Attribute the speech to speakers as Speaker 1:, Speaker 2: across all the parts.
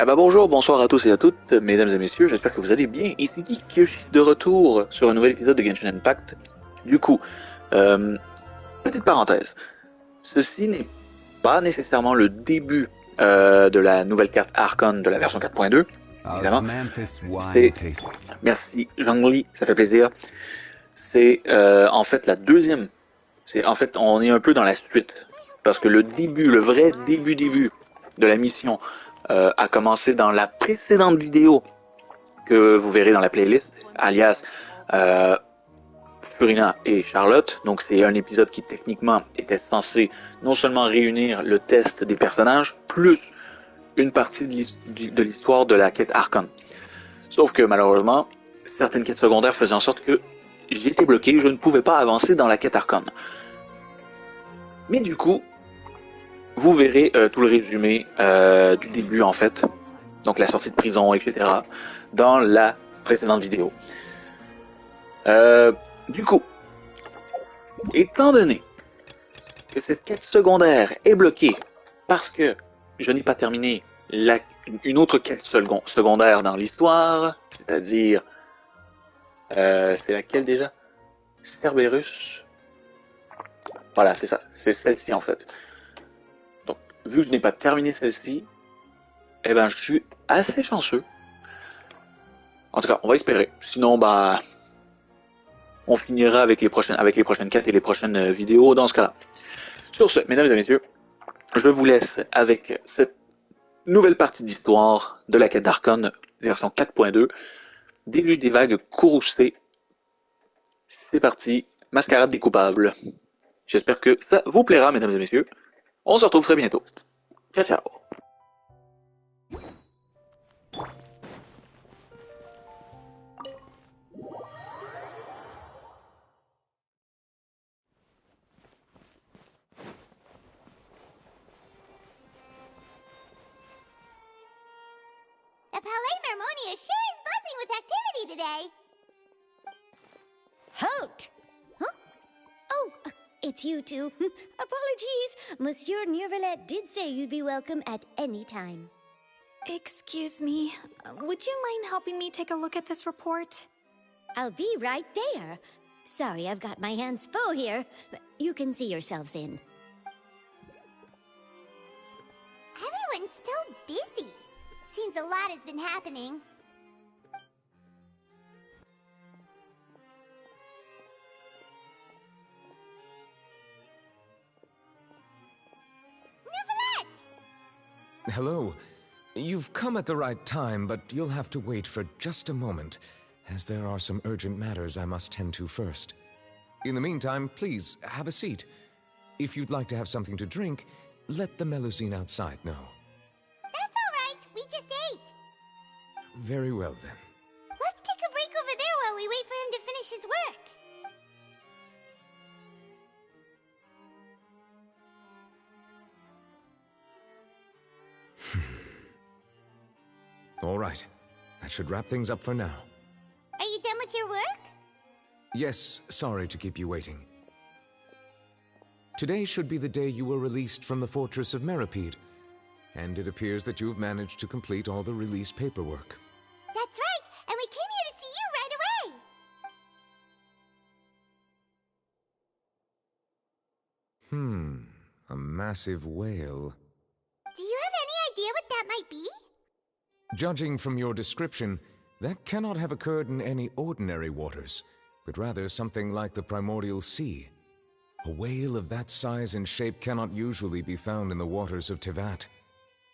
Speaker 1: Ah bah bonjour, bonsoir à tous et à toutes, mesdames et messieurs, j'espère que vous allez bien. Ici GeekYoshii de retour sur un nouvel épisode de Genshin Impact. Du coup, petite parenthèse, ceci n'est pas nécessairement le début de la nouvelle carte Archon de la version 4.2, évidemment. C'est... Merci Zhangli, ça fait plaisir. C'est en fait la deuxième. On est un peu dans la suite. Parce que le début, le vrai début de la mission a commencé dans la précédente vidéo que vous verrez dans la playlist, alias Furina et Charlotte. Donc c'est un épisode qui techniquement était censé non seulement réunir le test des personnages, plus une partie de l'histoire de la quête Archon. Sauf que malheureusement, certaines quêtes secondaires faisaient en sorte que j'étais bloqué, je ne pouvais pas avancer dans la quête Archon. Mais du coup, vous verrez tout le résumé du début en fait, donc la sortie de prison, etc., dans la précédente vidéo. Du coup, étant donné que cette quête secondaire est bloquée parce que je n'ai pas terminé une autre quête secondaire dans l'histoire, c'est-à-dire, c'est laquelle déjà? Cerberus. Voilà, c'est ça, c'est celle-ci en fait. Donc, vu que je n'ai pas terminé celle-ci, eh ben, je suis assez chanceux. En tout cas, on va espérer. Sinon, bah, on finira avec les prochaines quêtes et les prochaines vidéos dans ce cas-là. Sur ce, mesdames et messieurs, je vous laisse avec cette nouvelle partie d'histoire de la quête d'Archon, version 4.2, Déluge des vagues courroucées. C'est parti, Mascarade des coupables. J'espère que ça vous plaira, mesdames et messieurs. On se retrouve très bientôt. Ciao, ciao.
Speaker 2: The Palais Mermonia sure is buzzing with activity today. Halt! Huh? Oh, it's you two. Apologies. Monsieur Neurvalet did say you'd be welcome at any time.
Speaker 3: Excuse me, would you mind helping me take a look at this report?
Speaker 2: I'll be right there. Sorry, I've got my hands full here. You can see yourselves in. Everyone's so busy. Seems a lot has been happening. Neuvillette!
Speaker 4: Hello. You've come at the right time, but you'll have to wait for just a moment, as there are some urgent matters I must tend to first. In the meantime, please, have a seat. If you'd like to have something to drink, let the Melusine outside know.
Speaker 2: That's all right. We just ate.
Speaker 4: Very well, then.
Speaker 2: Let's take a break over there while we wait for him to finish his work.
Speaker 4: All right. That should wrap things up for now.
Speaker 2: Are you done with your work?
Speaker 4: Yes, sorry to keep you waiting. Today should be the day you were released from the Fortress of Meripede, and it appears that you've managed to complete all the release paperwork.
Speaker 2: That's right, and we came here to see you right away.
Speaker 4: A massive whale.
Speaker 2: Do you have any idea what that might be?
Speaker 4: Judging from your description, that cannot have occurred in any ordinary waters, but rather something like the primordial sea. A whale of that size and shape cannot usually be found in the waters of Teyvat.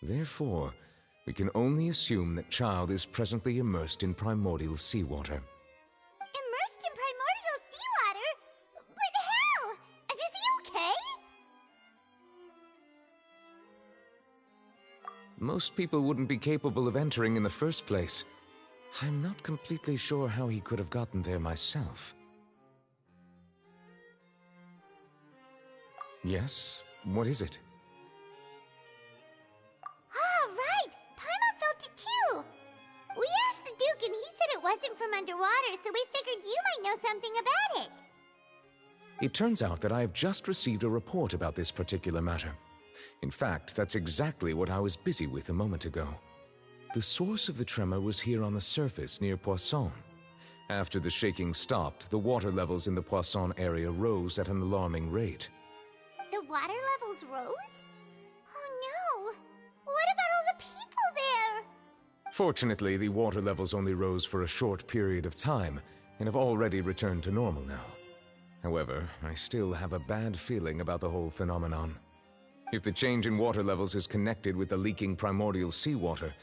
Speaker 4: Therefore, we can only assume that Child is presently immersed in primordial seawater.
Speaker 2: Immersed in primordial seawater? But how? Is he okay?
Speaker 4: Most people wouldn't be capable of entering in the first place. I'm not completely sure how he could have gotten there myself. Yes? What is it?
Speaker 2: Ah, right! Paimon felt it too! We asked the Duke and he said it wasn't from underwater, so we figured you might know something about it.
Speaker 4: It turns out that I have just received a report about this particular matter. In fact, that's exactly what I was busy with a moment ago. The source of the tremor was here on the surface near Poisson. After the shaking stopped, the water levels in the Poisson area rose at an alarming rate.
Speaker 2: The water levels rose? Oh no! What about all the people there?
Speaker 4: Fortunately, the water levels only rose for a short period of time and have already returned to normal now. However, I still have a bad feeling about the whole phenomenon. If the change in water levels is connected with the leaking primordial seawater,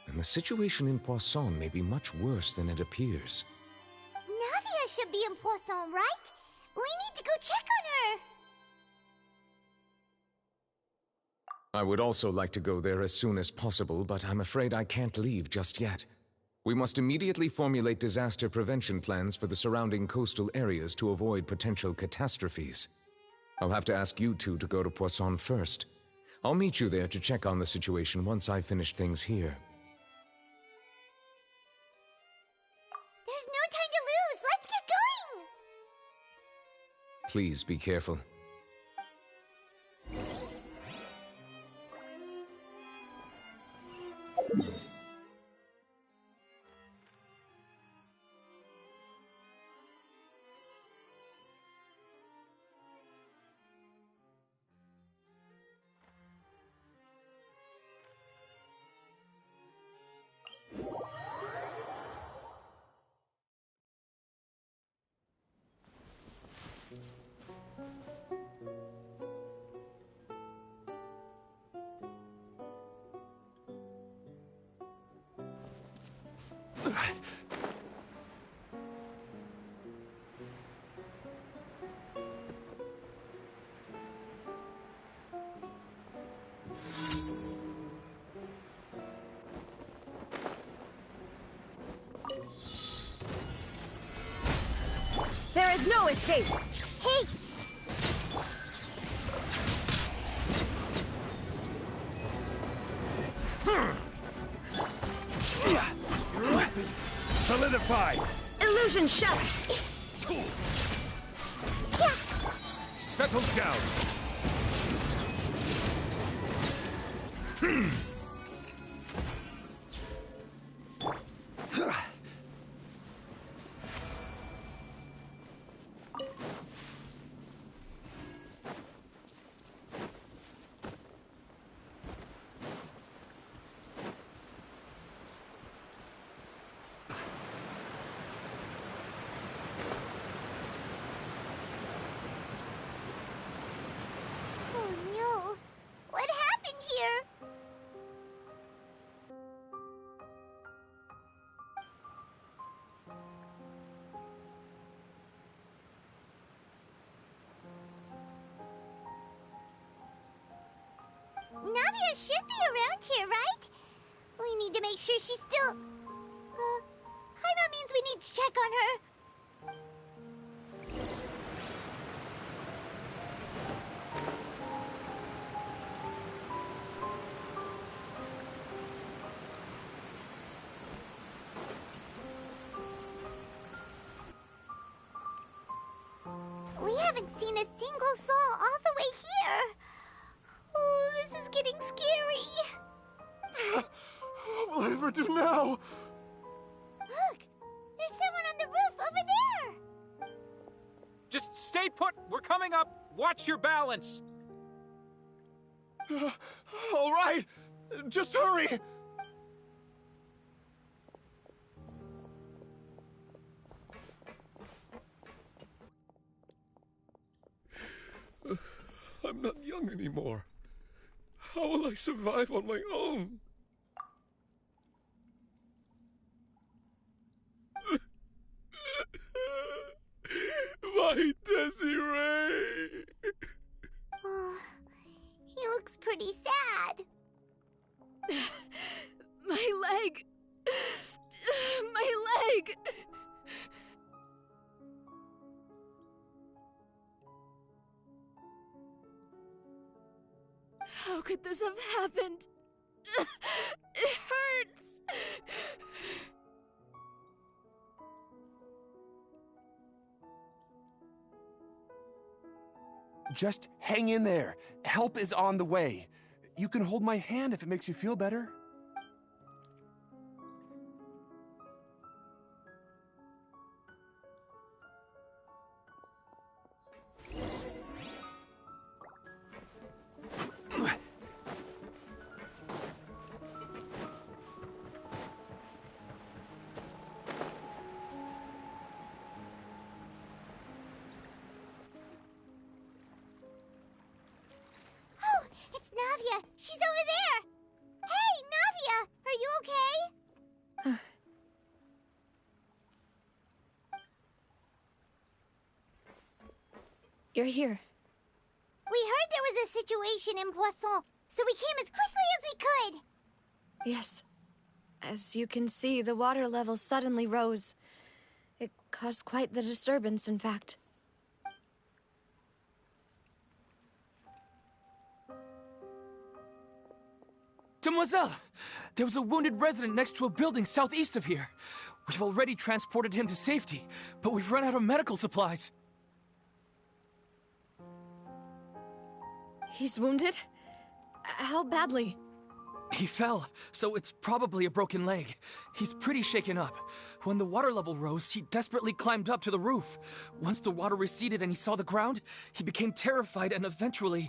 Speaker 4: then the situation in Poisson may be much worse than it appears.
Speaker 2: Navia should be in Poisson, right? We need to go check on her!
Speaker 4: I would also like to go there as soon as possible, but I'm afraid I can't leave just yet. We must immediately formulate disaster prevention plans for the surrounding coastal areas to avoid potential catastrophes. I'll have to ask you two to go to Poisson first. I'll meet you there to check on the situation once I've finished things here.
Speaker 2: There's no time to lose! Let's get going!
Speaker 4: Please be careful.
Speaker 5: There is no escape!
Speaker 2: Hey!
Speaker 6: Solidify!
Speaker 5: Illusion shattered!
Speaker 6: Settle down!
Speaker 2: Oh no! What happened here? Navia should be around here, right? We need to make sure she's still... Paimon means we need to check on her. We haven't seen a single soul all the way here. Oh, this is getting scary.
Speaker 6: What will I ever do now?
Speaker 2: Look, there's someone on the roof over there.
Speaker 7: Just stay put. We're coming up. Watch your balance.
Speaker 6: All right, just hurry! I'm not young anymore. How will I survive on my own? My Desiree!
Speaker 2: Oh, he looks pretty sad.
Speaker 5: My leg! My leg! How could this have happened? It hurts!
Speaker 8: Just hang in there. Help is on the way. You can hold my hand if it makes you feel better.
Speaker 2: Navia! She's over there! Hey, Navia! Are you okay?
Speaker 5: You're here.
Speaker 2: We heard there was a situation in Poisson, so we came as quickly as we could.
Speaker 5: Yes. As you can see, the water level suddenly rose. It caused quite the disturbance, in fact.
Speaker 9: Demoiselle! There was a wounded resident next to a building southeast of here. We've already transported him to safety, but we've run out of medical supplies.
Speaker 5: He's wounded? How badly?
Speaker 9: He fell, so it's probably a broken leg. He's pretty shaken up. When the water level rose, he desperately climbed up to the roof. Once the water receded and he saw the ground, he became terrified and eventually...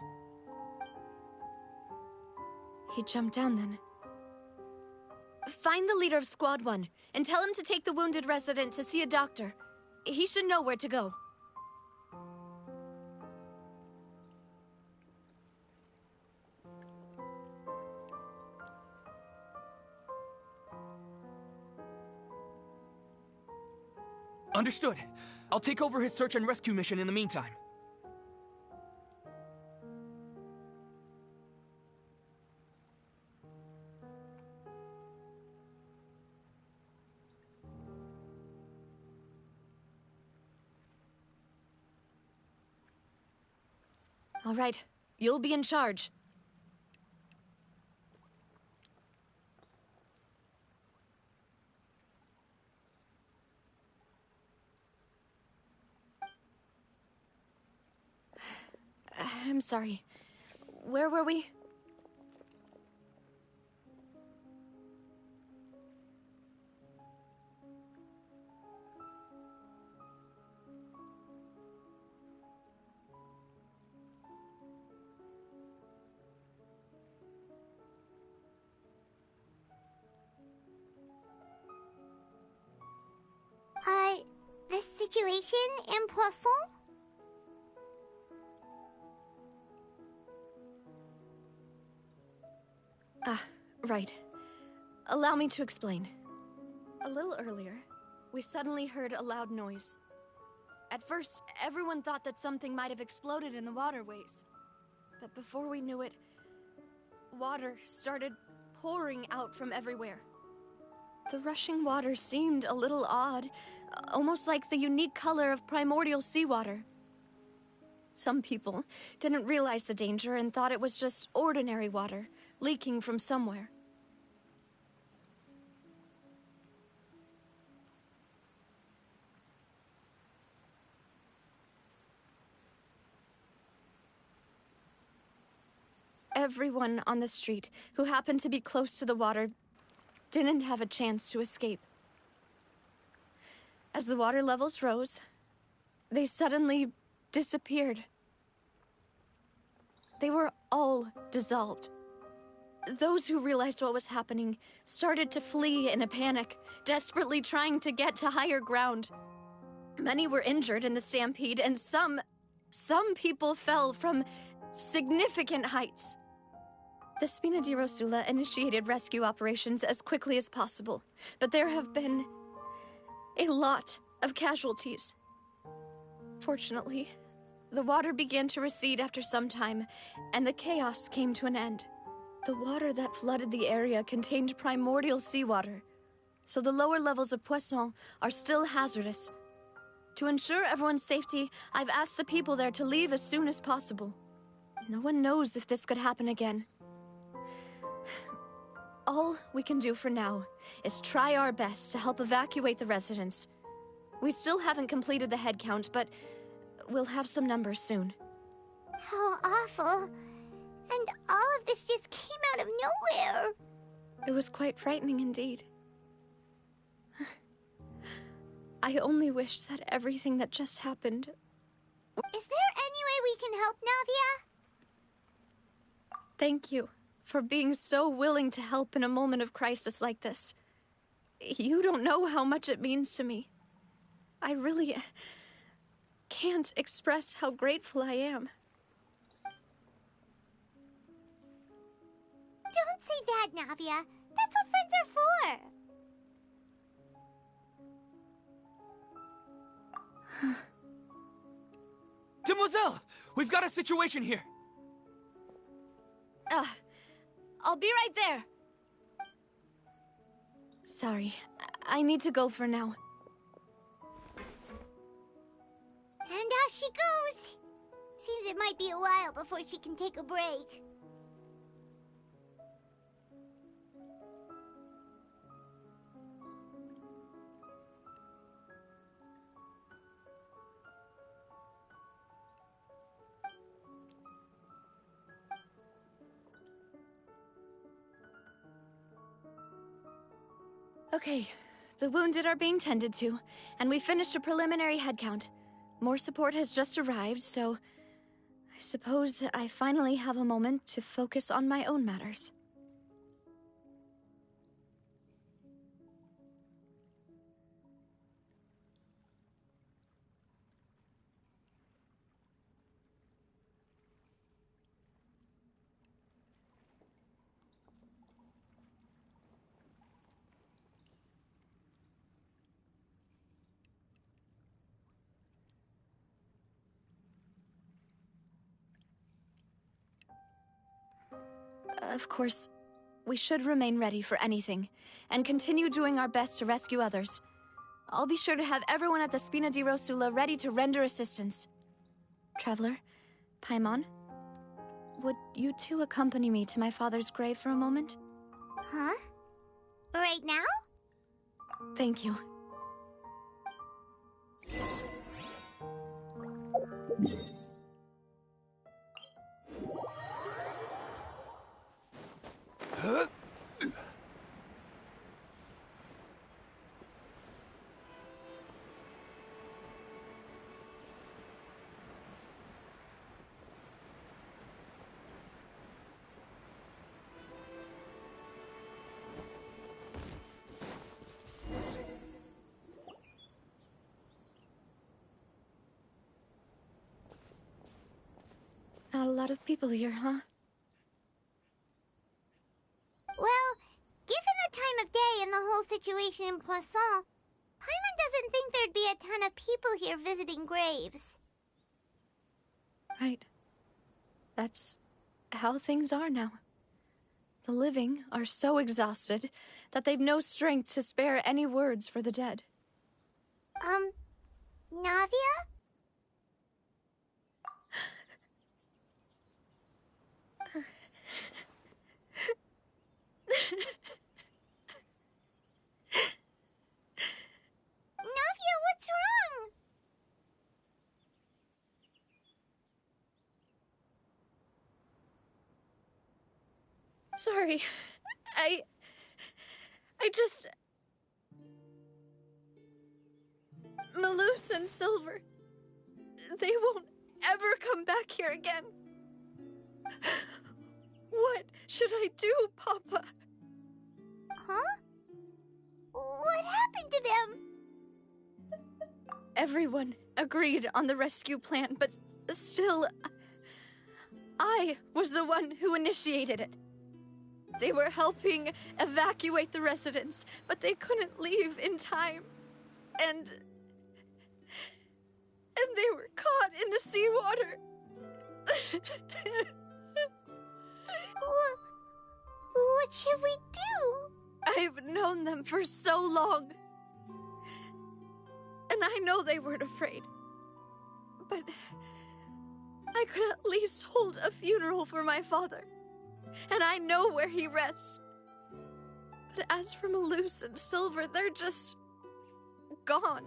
Speaker 5: He jumped down then. Find the leader of Squad 1 and tell him to take the wounded resident to see a doctor. He should know where to go.
Speaker 9: Understood. I'll take over his search and rescue mission in the meantime.
Speaker 5: All right, you'll be in charge. I'm sorry. Where were we?
Speaker 2: The situation in Poisson?
Speaker 5: Right. Allow me to explain. A little earlier, we suddenly heard a loud noise. At first, everyone thought that something might have exploded in the waterways. But before we knew it, water started pouring out from everywhere. The rushing water seemed a little odd, almost like the unique color of primordial seawater. Some people didn't realize the danger and thought it was just ordinary water, leaking from somewhere. Everyone on the street who happened to be close to the water didn't have a chance to escape. As the water levels rose, they suddenly disappeared. They were all dissolved. Those who realized what was happening started to flee in a panic, desperately trying to get to higher ground. Many were injured in the stampede, and some people fell from significant heights. The Spina di Rosula initiated rescue operations as quickly as possible, but there have been a lot of casualties. Fortunately, the water began to recede after some time, and the chaos came to an end. The water that flooded the area contained primordial seawater, so the lower levels of Poisson are still hazardous. To ensure everyone's safety, I've asked the people there to leave as soon as possible. No one knows if this could happen again. All we can do for now is try our best to help evacuate the residents. We still haven't completed the head count, but we'll have some numbers soon.
Speaker 2: How awful. And all of this just came out of nowhere.
Speaker 5: It was quite frightening indeed. I only wish that everything that just happened...
Speaker 2: Is there any way we can help, Navia?
Speaker 5: Thank you for being so willing to help in a moment of crisis like this. You don't know how much it means to me. I really can't express how grateful I am.
Speaker 2: that, Navia. That's what friends are for.
Speaker 9: Demoiselle! We've got a situation here!
Speaker 5: I'll be right there. Sorry, I need to go for now.
Speaker 2: And off she goes. Seems it might be a while before she can take a break.
Speaker 5: Okay, the wounded are being tended to, and we finished a preliminary head count. More support has just arrived, so I suppose I finally have a moment to focus on my own matters. Of course, we should remain ready for anything, and continue doing our best to rescue others. I'll be sure to have everyone at the Spina di Rosula ready to render assistance. Traveler, Paimon, would you two accompany me to my father's grave for a moment?
Speaker 2: Huh? Right now?
Speaker 5: Thank you. Not a lot of people here, huh?
Speaker 2: Well, given the time of day and the whole situation in Poisson, Paimon doesn't think there'd be a ton of people here visiting graves.
Speaker 5: Right. That's how things are now. The living are so exhausted that they've no strength to spare any words for the dead.
Speaker 2: Navia? Navia, what's wrong?
Speaker 5: Sorry. I just... Malus and Silver, they won't ever come back here again. What should I do, Papa?
Speaker 2: Huh? What happened to them?
Speaker 5: Everyone agreed on the rescue plan, but still, I was the one who initiated it. They were helping evacuate the residents, but they couldn't leave in time. And they were caught in the seawater.
Speaker 2: What should we do?
Speaker 5: I've known them for so long. And I know they weren't afraid. But I could at least hold a funeral for my father. And I know where he rests. But as for Malus and Silver, they're just gone.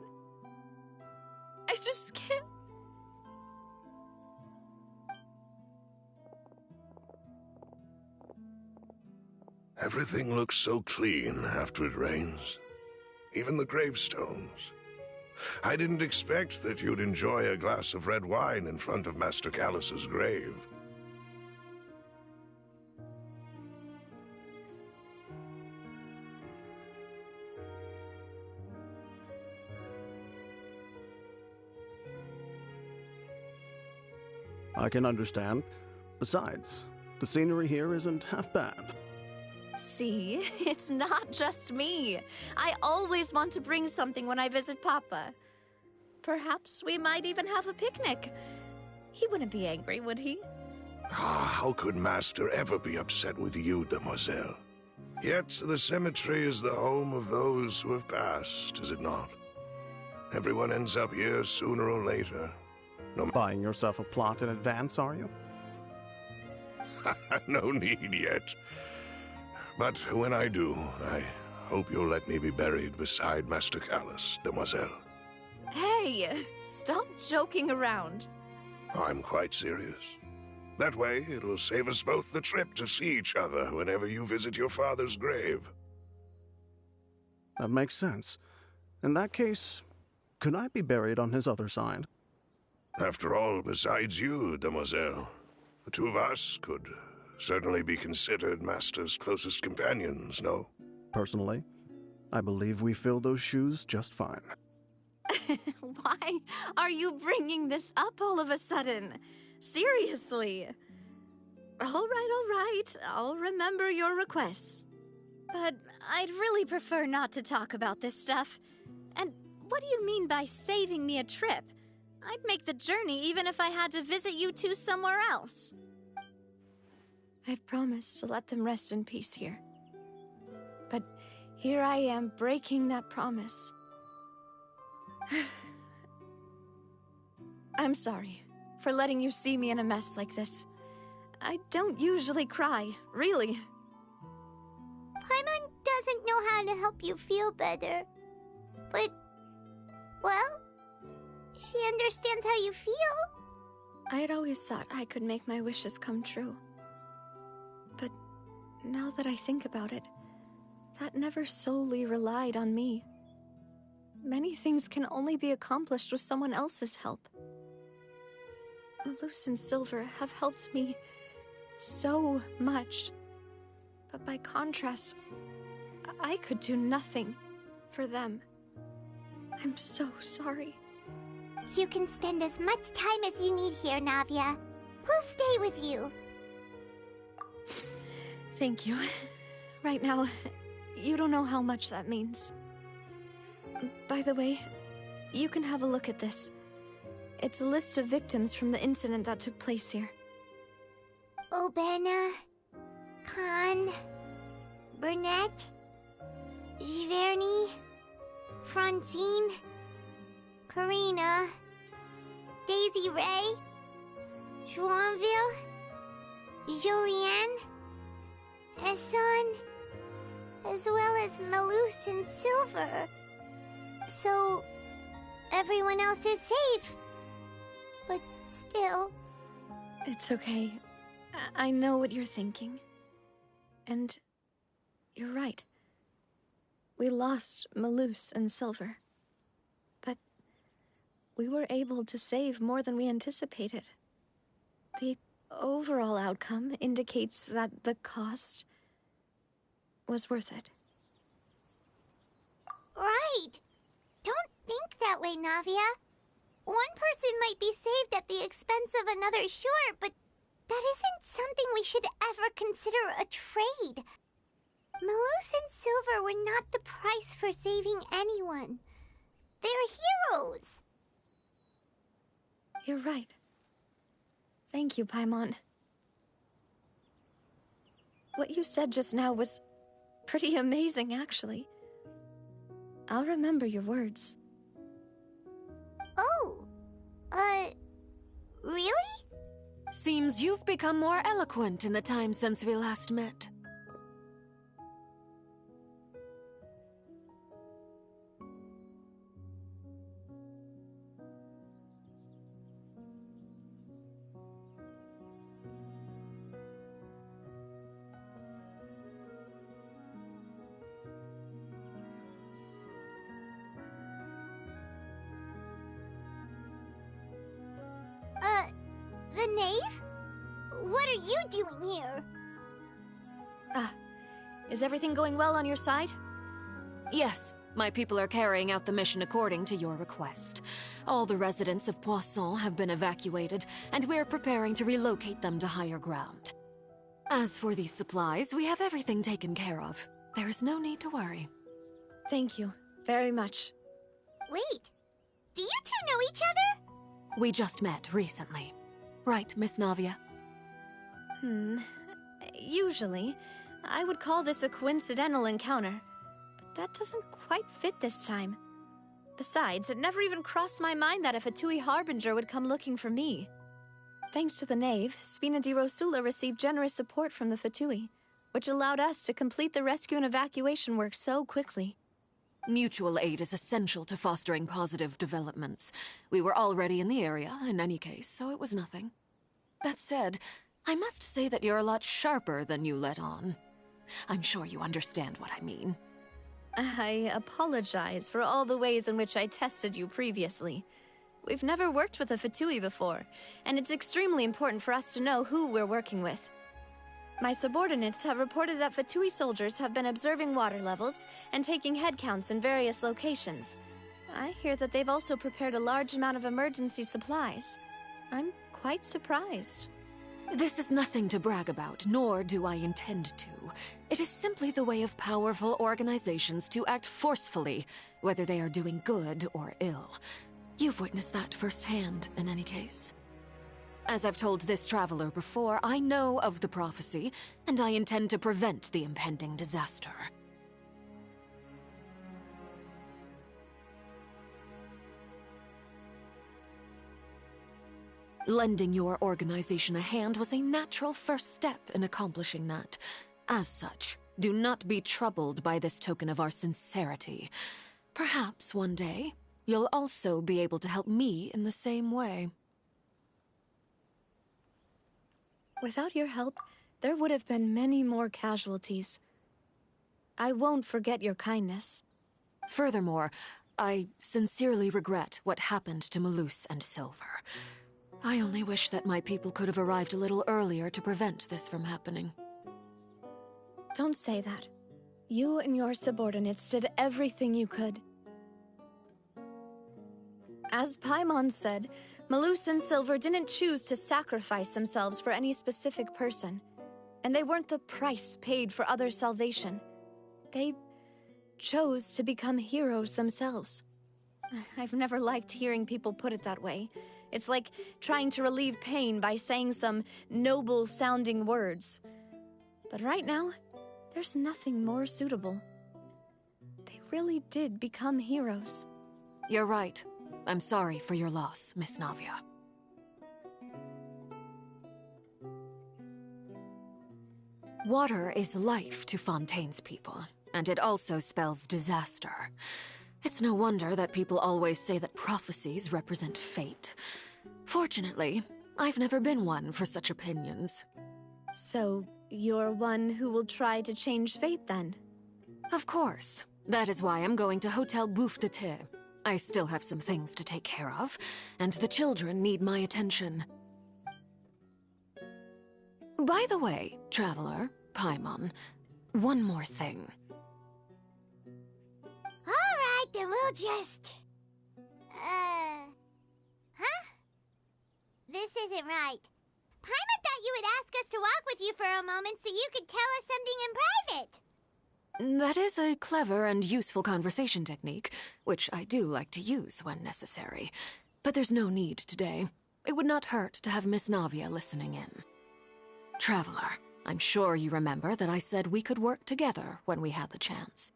Speaker 5: I just can't.
Speaker 6: Everything looks so clean after it rains. Even the gravestones. I didn't expect that you'd enjoy a glass of red wine in front of Master Callus's grave.
Speaker 10: I can understand. Besides, the scenery here isn't half bad.
Speaker 5: See, it's not just me. I always want to bring something when I visit Papa. Perhaps we might even have a picnic. He wouldn't be angry, would he?
Speaker 6: How could Master ever be upset with you, demoiselle? Yet the cemetery is the home of those who have passed, is it not? Everyone ends up here sooner or later. No.
Speaker 10: Buying yourself a plot in advance, are you?
Speaker 6: No need yet. But when I do, I hope you'll let me be buried beside Master Callus, demoiselle.
Speaker 5: Hey, stop joking around.
Speaker 6: I'm quite serious. That way, it will save us both the trip to see each other whenever you visit your father's grave.
Speaker 10: That makes sense. In that case, could I be buried on his other side?
Speaker 6: After all, besides you, demoiselle, the two of us could certainly be considered Master's closest companions, no?
Speaker 10: Personally, I believe we fill those shoes just fine.
Speaker 5: Why are you bringing this up all of a sudden? Seriously. All right. I'll remember your requests. But I'd really prefer not to talk about this stuff. And what do you mean by saving me a trip? I'd make the journey even if I had to visit you two somewhere else. I'd promised to let them rest in peace here. But here I am breaking that promise. I'm sorry for letting you see me in a mess like this. I don't usually cry, really.
Speaker 2: Paimon doesn't know how to help you feel better. But, well, she understands how you feel.
Speaker 5: I had always thought I could make my wishes come true. But now that I think about it, that never solely relied on me. Many things can only be accomplished with someone else's help. Malus and Silver have helped me so much. But by contrast, I could do nothing for them. I'm so sorry.
Speaker 2: You can spend as much time as you need here, Navia. We'll stay with you.
Speaker 5: Thank you. Right now, you don't know how much that means. By the way, you can have a look at this. It's a list of victims from the incident that took place here.
Speaker 2: Obena, Khan, Burnett, Giverny, Francine, Karina, Daisy Ray, Joinville, Julianne, Esson, as well as Malus and Silver. So, everyone else is safe. But still...
Speaker 5: It's okay. I know what you're thinking. And you're right. We lost Malus and Silver. But we were able to save more than we anticipated. The overall outcome indicates that the cost was worth it.
Speaker 2: Right! Don't think that way, Navia. One person might be saved at the expense of another, sure, but that isn't something we should ever consider a trade. Malus and Silver were not the price for saving anyone. They're heroes.
Speaker 5: You're right. Thank you, Paimon. What you said just now was pretty amazing, actually. I'll remember your words.
Speaker 2: Oh, really?
Speaker 11: Seems you've become more eloquent in the time since we last met.
Speaker 2: The knave? What are you doing here?
Speaker 5: Is everything going well on your side?
Speaker 11: Yes, my people are carrying out the mission according to your request. All the residents of Poisson have been evacuated, and we're preparing to relocate them to higher ground. As for these supplies, we have everything taken care of. There is no need to worry.
Speaker 5: Thank you very much.
Speaker 2: Wait, do you two know each other?
Speaker 11: We just met recently. Right, Miss Navia?
Speaker 5: Usually, I would call this a coincidental encounter, but that doesn't quite fit this time. Besides, it never even crossed my mind that a Fatui Harbinger would come looking for me. Thanks to the Knave, Spina di Rosula received generous support from the Fatui, which allowed us to complete the rescue and evacuation work so quickly.
Speaker 11: Mutual aid is essential to fostering positive developments. We were already in the area, in any case, so it was nothing. That said, I must say that you're a lot sharper than you let on. I'm sure you understand what I mean.
Speaker 5: I apologize for all the ways in which I tested you previously. We've never worked with a Fatui before, and it's extremely important for us to know who we're working with. My subordinates have reported that Fatui soldiers have been observing water levels and taking head counts in various locations. I hear that they've also prepared a large amount of emergency supplies. I'm quite surprised.
Speaker 11: This is nothing to brag about, nor do I intend to. It is simply the way of powerful organizations to act forcefully, whether they are doing good or ill. You've witnessed that firsthand, in any case. As I've told this traveler before, I know of the prophecy, and I intend to prevent the impending disaster. Lending your organization a hand was a natural first step in accomplishing that. As such, do not be troubled by this token of our sincerity. Perhaps one day, you'll also be able to help me in the same way.
Speaker 5: Without your help, there would have been many more casualties. I won't forget your kindness.
Speaker 11: Furthermore, I sincerely regret what happened to Malus and Silver. I only wish that my people could have arrived a little earlier to prevent this from happening.
Speaker 5: Don't say that. You and your subordinates did everything you could. As Paimon said, Malus and Silver didn't choose to sacrifice themselves for any specific person, and they weren't the price paid for other salvation. They chose to become heroes themselves. I've never liked hearing people put it that way. It's like trying to relieve pain by saying some noble-sounding words. But right now, there's nothing more suitable. They really did become heroes.
Speaker 11: You're right. I'm sorry for your loss, Miss Navia. Water is life to Fontaine's people, and it also spells disaster. It's no wonder that people always say that prophecies represent fate. Fortunately, I've never been one for such opinions.
Speaker 5: So, you're one who will try to change fate, then?
Speaker 11: Of course. That is why I'm going to Hotel Bouffe de Thé. I still have some things to take care of, and the children need my attention. By the way, Traveler, Paimon, one more thing.
Speaker 2: Alright, then we'll just... Huh? This isn't right. Paimon thought you would ask us to walk with you for a moment so you could tell us something in private.
Speaker 11: That is a clever and useful conversation technique, which I do like to use when necessary. But there's no need today. It would not hurt to have Miss Navia listening in. Traveler, I'm sure you remember that I said we could work together when we had the chance.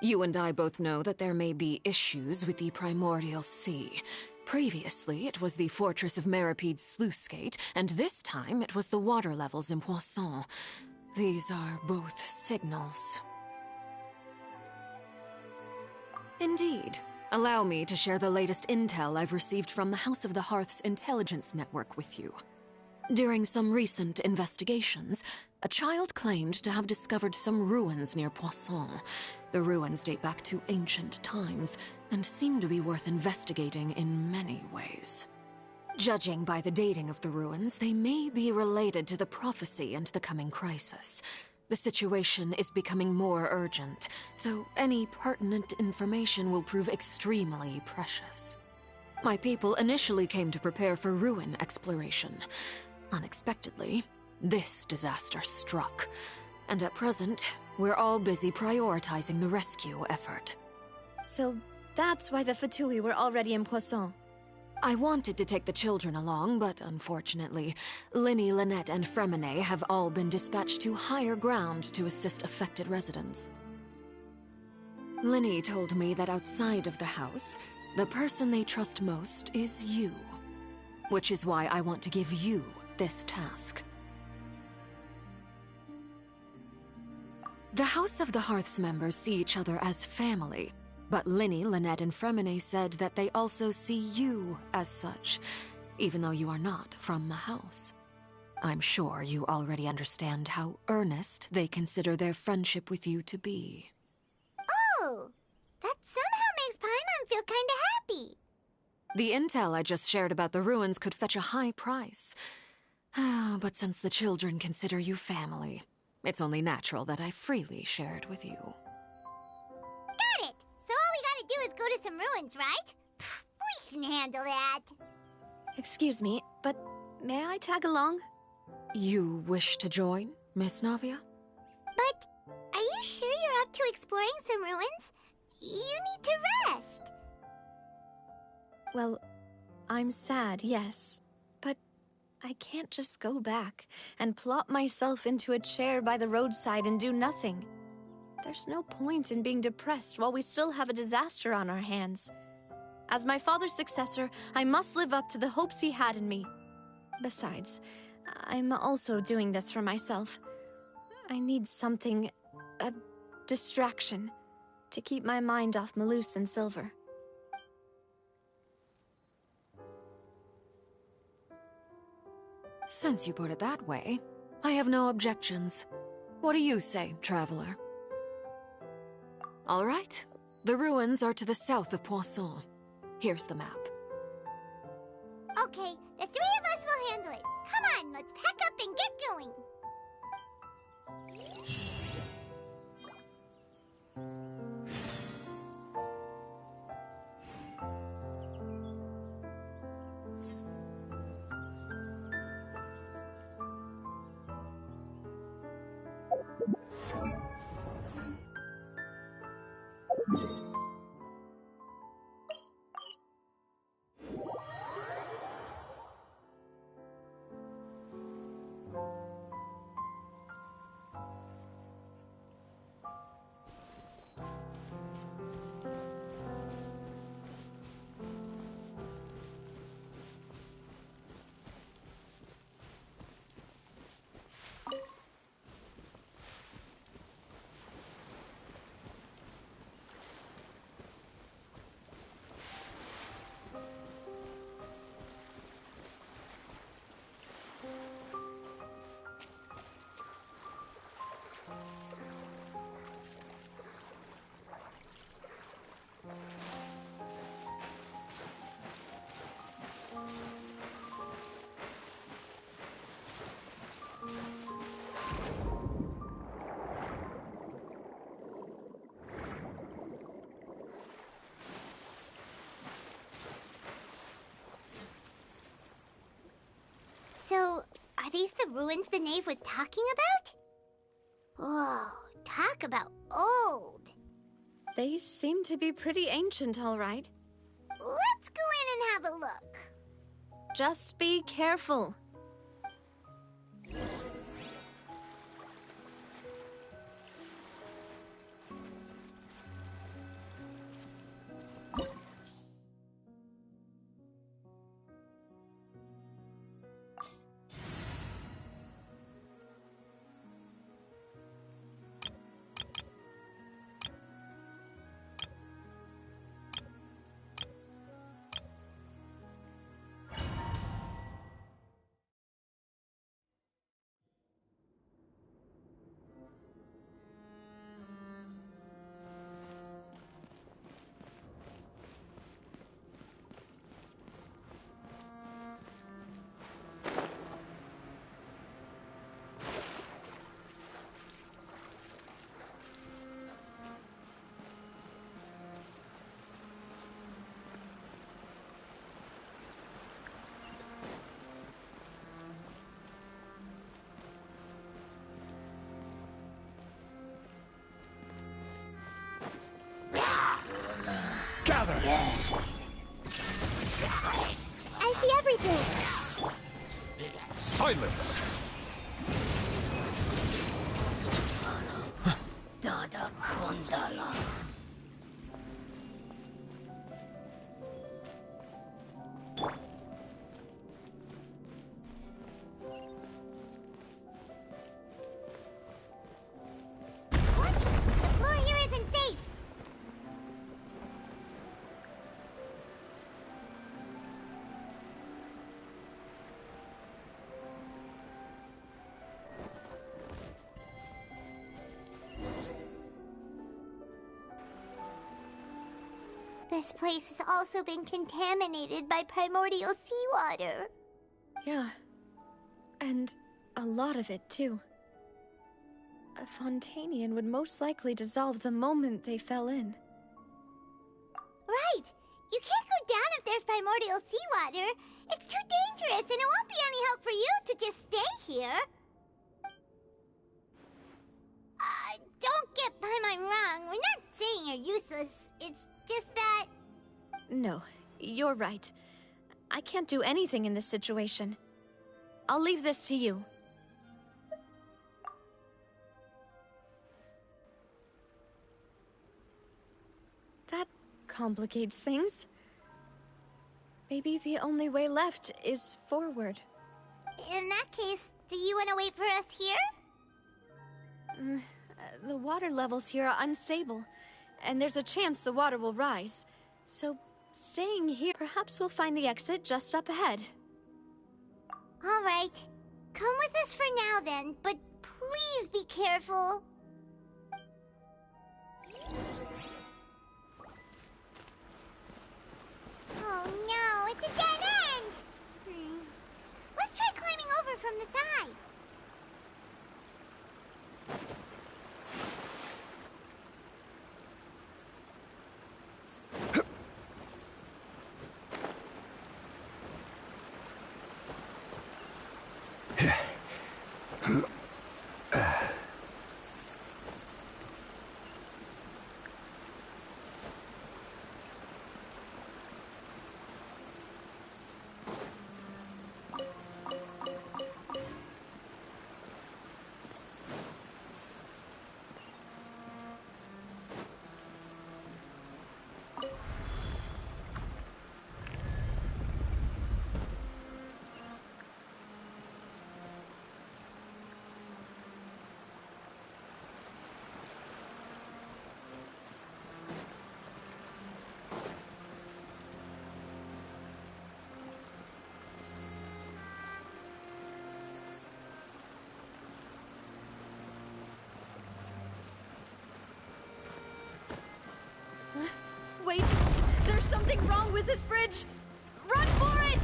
Speaker 11: You and I both know that there may be issues with the Primordial Sea. Previously, it was the Fortress of Meripede's sluice gate, and this time it was the water levels in Poisson. These are both signals. Indeed. Allow me to share the latest intel I've received from the House of the Hearth's intelligence network with you. During some recent investigations, a child claimed to have discovered some ruins near Poisson. The ruins date back to ancient times, and seem to be worth investigating in many ways. Judging by the dating of the ruins, they may be related to the prophecy and the coming crisis. The situation is becoming more urgent, so any pertinent information will prove extremely precious. My people initially came to prepare for ruin exploration. Unexpectedly, this disaster struck. And at present, we're all busy prioritizing the rescue effort.
Speaker 5: So that's why the Fatui were already in Poisson.
Speaker 11: I wanted to take the children along, but unfortunately, Linny, Lynette, and Fremine have all been dispatched to higher ground to assist affected residents. Linny told me that outside of the house, the person they trust most is you. Which is why I want to give you this task. The House of the Hearth's members see each other as family, but Linny, Lynette, and Fremine said that they also see you as such, even though you are not from the house. I'm sure you already understand how earnest they consider their friendship with you to be.
Speaker 2: Oh, that somehow makes Paimon feel kinda happy.
Speaker 11: The intel I just shared about the ruins could fetch a high price. But since the children consider you family, it's only natural that I freely share it with you.
Speaker 2: Got it! So all we gotta do is go to some ruins, right? Pfft, we can handle that.
Speaker 5: Excuse me, but may I tag along?
Speaker 11: You wish to join, Miss Navia?
Speaker 2: But are you sure you're up to exploring some ruins? You need to rest.
Speaker 5: Well, I'm sad, yes. But I can't just go back and plop myself into a chair by the roadside and do nothing. There's no point in being depressed while we still have a disaster on our hands. As my father's successor, I must live up to the hopes he had in me. Besides, I'm also doing this for myself. I need something, a distraction, to keep my mind off Malus and Silver.
Speaker 11: Since you put it that way, I have no objections. What do you say, traveler? All right. The ruins are to the south of Poisson. Here's the map.
Speaker 2: Okay, the three of us will handle it. Come on, let's pack up and get going. So, are these the ruins the knave was talking about? Whoa, talk about old.
Speaker 5: They seem to be pretty ancient, all right.
Speaker 2: Let's go in and have a look.
Speaker 5: Just be careful.
Speaker 2: I see everything.
Speaker 7: Silence!
Speaker 2: What? The floor here isn't safe. This place has also been contaminated by primordial seawater.
Speaker 5: Yeah. And a lot of it, too. A Fontanian would most likely dissolve the moment they fell in.
Speaker 2: Right! You can't go down if there's primordial seawater. It's too dangerous, and it won't be any help for you to just stay here. Don't get by my wrong. We're not saying you're useless. It's just that...
Speaker 5: No, you're right. I can't do anything in this situation. I'll leave this to you. That complicates things. Maybe the only way left is forward.
Speaker 2: In that case, do you want to wait for us here?
Speaker 5: The water levels here are unstable, and there's a chance the water will rise. So, staying here, perhaps we'll find the exit just up ahead.
Speaker 2: All right. Come with us for now then, but please be careful. Oh no, it's a dead end! Let's try climbing over from the side.
Speaker 5: Wait! There's something wrong with this bridge! Run for it!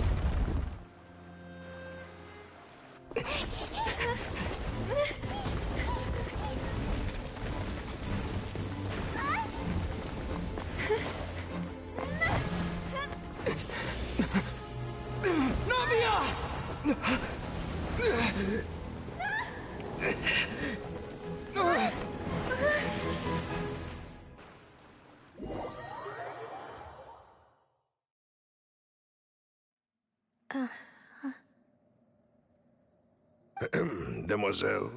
Speaker 6: Demoiselle?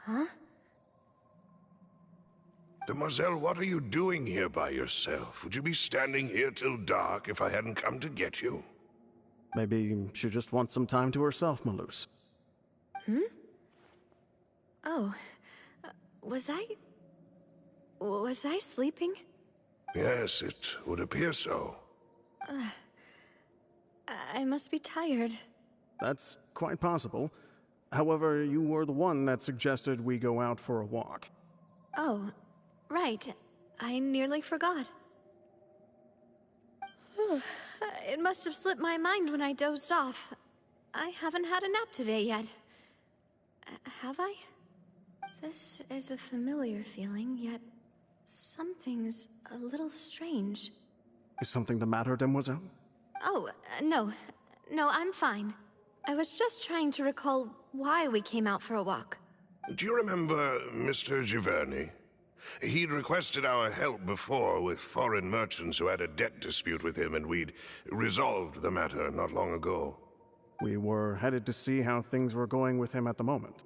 Speaker 5: Huh?
Speaker 6: Demoiselle, what are you doing here by yourself? Would you be standing here till dark if I hadn't come to get you?
Speaker 10: Maybe she just wants some time to herself, Maloose.
Speaker 5: Oh. Was I sleeping?
Speaker 6: Yes, it would appear so.
Speaker 5: I must be tired.
Speaker 10: That's quite possible. However, you were the one that suggested we go out for a walk.
Speaker 5: Oh, right. I nearly forgot. It must have slipped my mind when I dozed off. I haven't had a nap today yet. Have I? This is a familiar feeling, yet something's a little strange.
Speaker 10: Is something the matter, Demoiselle?
Speaker 5: Oh, no. No, I'm fine. I was just trying to recall why we came out for a walk.
Speaker 6: Do you remember Mr. Giverny? He'd requested our help before with foreign merchants who had a debt dispute with him, and we'd resolved the matter not long ago.
Speaker 10: We were headed to see how things were going with him at the moment.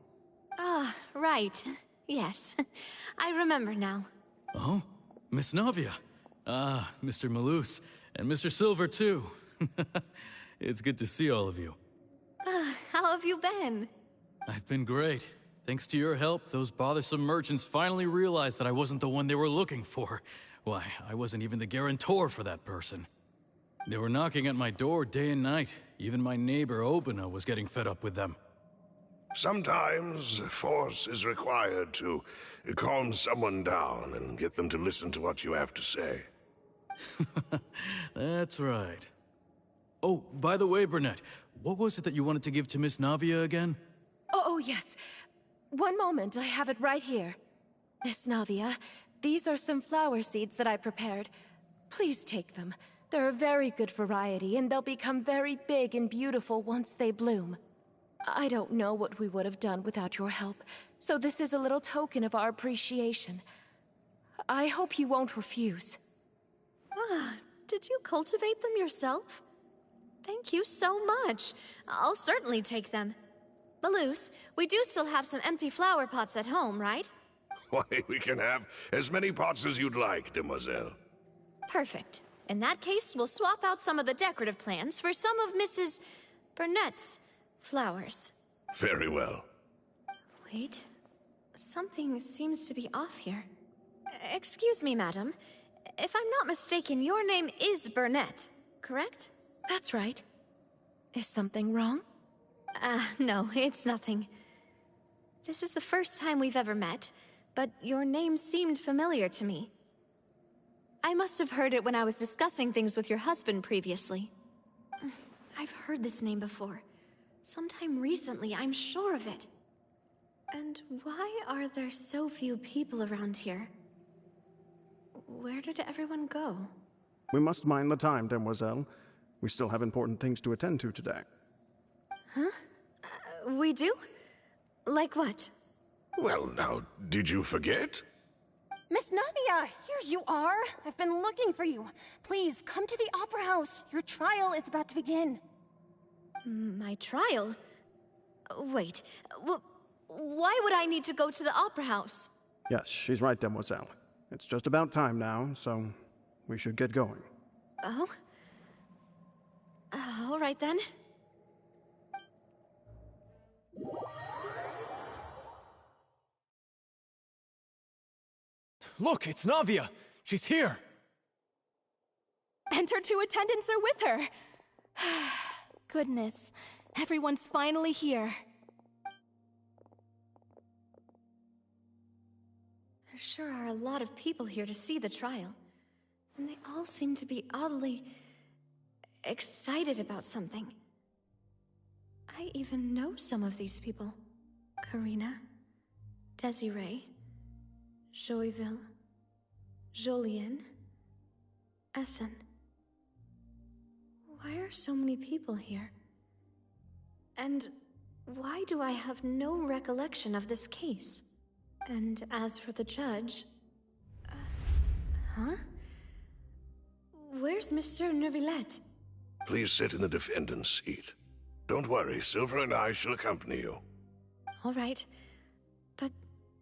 Speaker 5: Ah, right. Yes. I remember now.
Speaker 12: Oh? Miss Navia. Ah, Mr. Malus. And Mr. Silver, too. It's good to see all of you.
Speaker 5: How have you been?
Speaker 12: I've been great. Thanks to your help, those bothersome merchants finally realized that I wasn't the one they were looking for. Why, I wasn't even the guarantor for that person. They were knocking at my door day and night. Even my neighbor, Obina, was getting fed up with them.
Speaker 6: Sometimes force is required to calm someone down and get them to listen to what you have to say.
Speaker 12: That's right. Oh, by the way, Burnett, what was it that you wanted to give to Miss Navia again?
Speaker 13: Oh, yes. One moment, I have it right here. Miss Navia, these are some flower seeds that I prepared. Please take them. They're a very good variety, and they'll become very big and beautiful once they bloom. I don't know what we would have done without your help, so this is a little token of our appreciation. I hope you won't refuse.
Speaker 5: Ah, did you cultivate them yourself? Thank you so much. I'll certainly take them. Malus, we do still have some empty flower pots at home, right?
Speaker 6: Why, we can have as many pots as you'd like, demoiselle.
Speaker 5: Perfect. In that case, we'll swap out some of the decorative plants for some of Mrs. Burnett's flowers.
Speaker 6: Very well.
Speaker 5: Wait. Something seems to be off here. Excuse me, madam. If I'm not mistaken, your name is Burnett, correct?
Speaker 13: That's right. Is something wrong?
Speaker 5: No, it's nothing. This is the first time we've ever met, but your name seemed familiar to me. I must have heard it when I was discussing things with your husband previously. I've heard this name before. Sometime recently, I'm sure of it. And why are there so few people around here? Where did everyone go?
Speaker 10: We must mind the time, demoiselle. We still have important things to attend to today.
Speaker 5: Huh? We do? Like what?
Speaker 6: Well, now, did you forget?
Speaker 14: Miss Navia, here you are. I've been looking for you. Please, come to the Opera House. Your trial is about to begin.
Speaker 5: My trial? Wait, why would I need to go to the Opera House?
Speaker 10: Yes, she's right, demoiselle. It's just about time now, so we should get going.
Speaker 5: Oh? All right then.
Speaker 8: Look, it's Navia! She's here!
Speaker 14: And her two attendants are with her! Goodness, everyone's finally here.
Speaker 5: There sure are a lot of people here to see the trial. And they all seem to be oddly excited about something. I even know some of these people. Karina, Desiree, Joyville, Jolien, Essen. Why are so many people here? And why do I have no recollection of this case? And as for the judge... huh? Where's Monsieur Neuvillette?
Speaker 6: Please sit in the defendant's seat. Don't worry, Silver and I shall accompany you.
Speaker 5: All right. But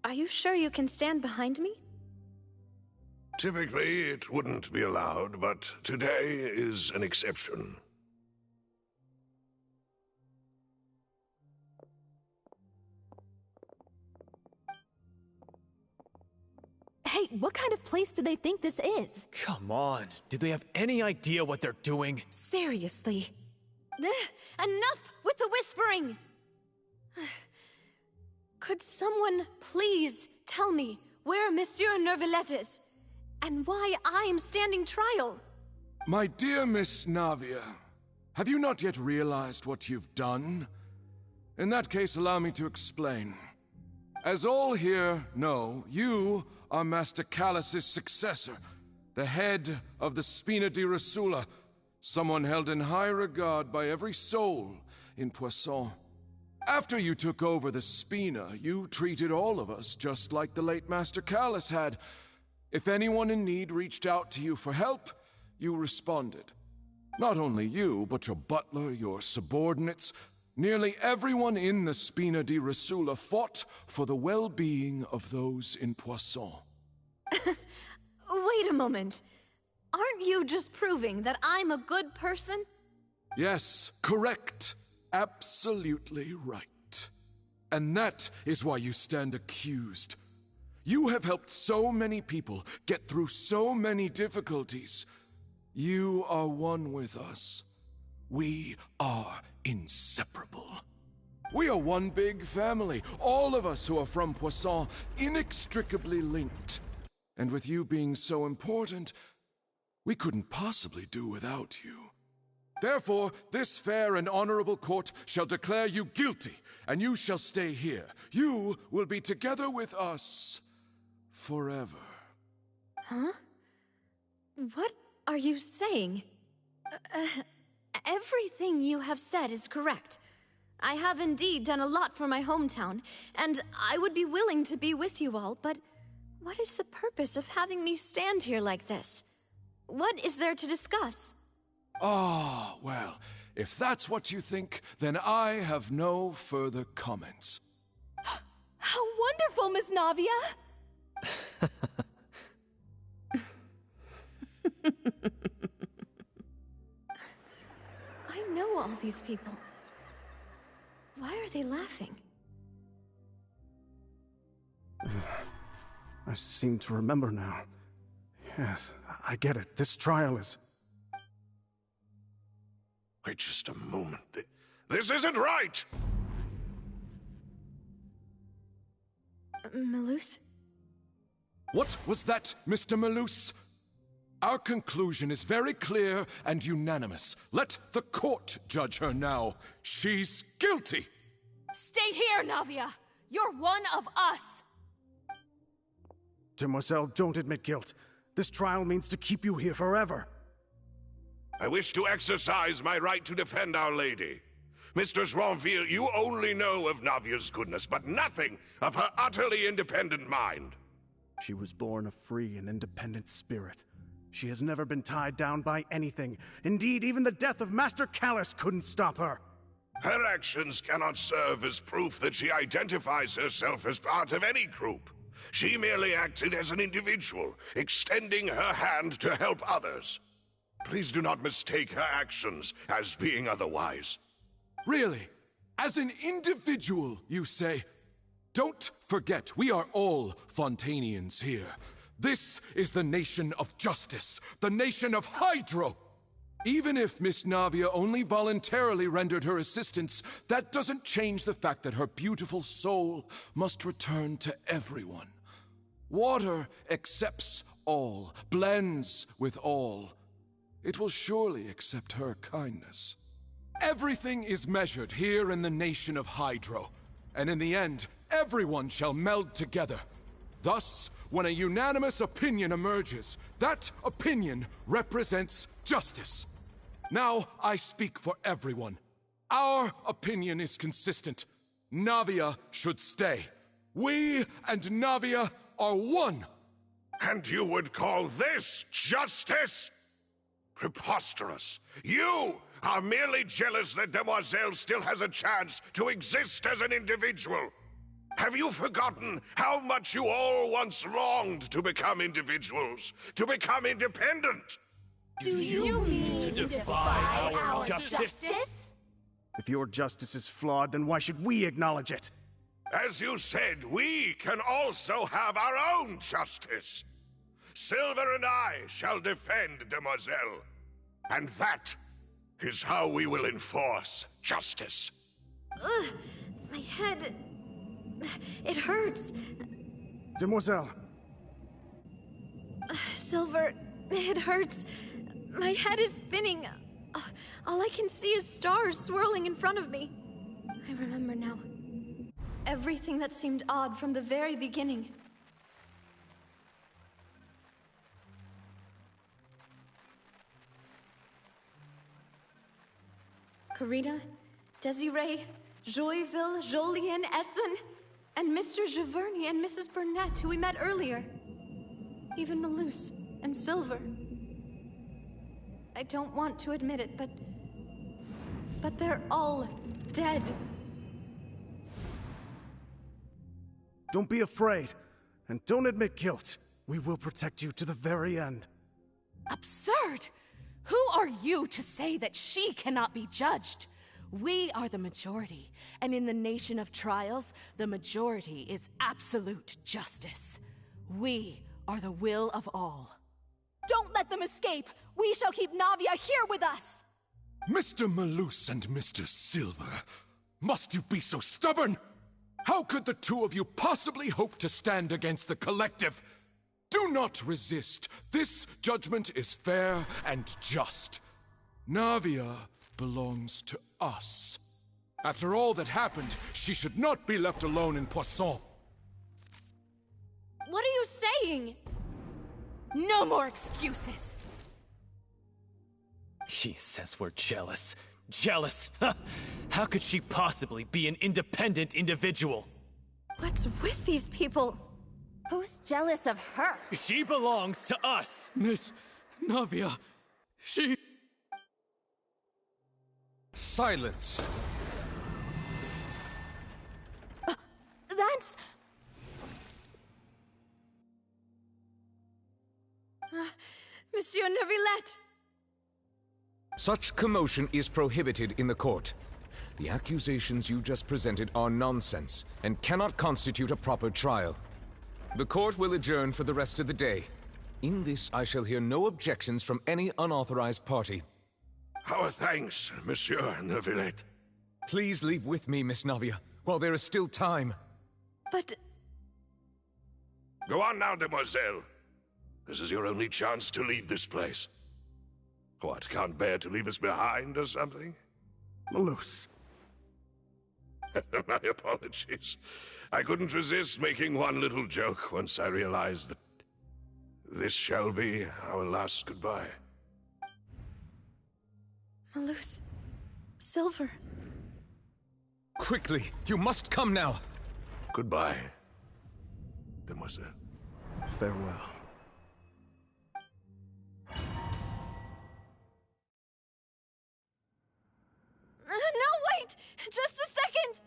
Speaker 5: are you sure you can stand behind me?
Speaker 6: Typically, it wouldn't be allowed, but today is an exception.
Speaker 14: Hey, what kind of place do they think this is?
Speaker 8: Come on, do they have any idea what they're doing?
Speaker 14: Seriously.
Speaker 5: Enough with the whispering! Could someone please tell me where Monsieur Neuvillette is? And why I'm standing trial?
Speaker 15: My dear Miss Navia, have you not yet realized what you've done? In that case, allow me to explain. As all here know, you are Master Callus's successor, the head of the Spina di Rosula, someone held in high regard by every soul in Poisson. After you took over the Spina, you treated all of us just like the late Master Callus had. If anyone in need reached out to you for help, you responded. Not only you, but your butler, your subordinates, nearly everyone in the Spina di Rasula fought for the well-being of those in Poisson.
Speaker 5: Wait a moment. Aren't you just proving that I'm a good person?
Speaker 15: Yes, correct. Absolutely right. And that is why you stand accused. You have helped so many people get through so many difficulties. You are one with us. We are inseparable. We are one big family, all of us who are from Poisson, inextricably linked. And with you being so important, we couldn't possibly do without you. Therefore, this fair and honorable court shall declare you guilty, and you shall stay here. You will be together with us forever.
Speaker 5: Huh? What are you saying? Everything you have said is correct. I have indeed done a lot for my hometown, and I would be willing to be with you all, but what is the purpose of having me stand here like this? What is there to discuss?
Speaker 15: Ah, well, if that's what you think, then I have no further comments.
Speaker 13: How wonderful, Miss Navia!
Speaker 5: I know all these people. Why are they laughing?
Speaker 10: I seem to remember now. Yes, I get it. This trial is...
Speaker 6: Wait just a moment. This isn't right!
Speaker 5: Malus?
Speaker 15: What was that, Mr. Malus? Our conclusion is very clear and unanimous. Let the court judge her now. She's guilty!
Speaker 13: Stay here, Navia! You're one of us!
Speaker 10: Demoiselle, don't admit guilt. This trial means to keep you here forever.
Speaker 6: I wish to exercise my right to defend Our Lady. Mistress Ronville, you only know of Navia's goodness, but nothing of her utterly independent mind.
Speaker 10: She was born a free and independent spirit. She has never been tied down by anything. Indeed, even the death of Master Callus couldn't stop her.
Speaker 6: Her actions cannot serve as proof that she identifies herself as part of any group. She merely acted as an individual, extending her hand to help others. Please do not mistake her actions as being otherwise.
Speaker 15: Really? As an individual, you say? Don't forget, we are all Fontanians here. This is the nation of justice, the nation of Hydro. Even if Miss Navia only voluntarily rendered her assistance, that doesn't change the fact that her beautiful soul must return to everyone. Water accepts all, blends with all. It will surely accept her kindness. Everything is measured here in the nation of Hydro, and in the end, everyone shall meld together. Thus, when a unanimous opinion emerges, that opinion represents justice. Now I speak for everyone. Our opinion is consistent. Navia should stay. We and Navia are one.
Speaker 6: And you would call this justice? Preposterous. You are merely jealous that Demoiselle still has a chance to exist as an individual. Have you forgotten how much you all once longed to become individuals, to become independent?
Speaker 2: Do you mean to defy our justice?
Speaker 10: If your justice is flawed, then why should we acknowledge it?
Speaker 6: As you said, we can also have our own justice. Silver and I shall defend Demoiselle. And that is how we will enforce justice.
Speaker 5: Ugh, my head... it hurts.
Speaker 10: Demoiselle.
Speaker 5: Silver, it hurts. My head is spinning. All I can see is stars swirling in front of me. I remember now. Everything that seemed odd from the very beginning. Karina, Desiree, Joyville, Jolien, Essen, and Mr. Giverny and Mrs. Burnett, who we met earlier. Even Malus and Silver. I don't want to admit it, but they're all dead.
Speaker 10: Don't be afraid, and don't admit guilt. We will protect you to the very end.
Speaker 16: Absurd! Who are you to say that she cannot be judged? We are the majority, and in the nation of trials, the majority is absolute justice. We are the will of all.
Speaker 17: Don't let them escape! We shall keep Navia here with us!
Speaker 15: Mr. Malus and Mr. Silver, must you be so stubborn? How could the two of you possibly hope to stand against the collective? Do not resist. This judgment is fair and just. Navia belongs to us. After all that happened, she should not be left alone in Poisson.
Speaker 5: What are you saying?
Speaker 16: No more excuses!
Speaker 8: She says we're jealous. Jealous? How could she possibly be an independent individual?
Speaker 5: What's with these people?
Speaker 14: Who's jealous of her?
Speaker 8: She belongs to us!
Speaker 9: Miss Navia, she...
Speaker 4: Silence!
Speaker 17: That's...
Speaker 5: Monsieur Neuvillette!
Speaker 4: Such commotion is prohibited in the court. The accusations you just presented are nonsense and cannot constitute a proper trial. The court will adjourn for the rest of the day. In this, I shall hear no objections from any unauthorized party.
Speaker 6: Our thanks, Monsieur Neuvillette.
Speaker 4: Please leave with me, Miss Navia, while there is still time.
Speaker 5: But...
Speaker 6: Go on now, demoiselle. This is your only chance to leave this place. What, can't bear to leave us behind or something?
Speaker 10: Malus.
Speaker 6: My apologies. I couldn't resist making one little joke once I realized that this shall be our last goodbye.
Speaker 5: Malus... Silver...
Speaker 4: Quickly, you must come now!
Speaker 6: Goodbye, demoiselle.
Speaker 10: Farewell.
Speaker 5: No, wait! Just a second!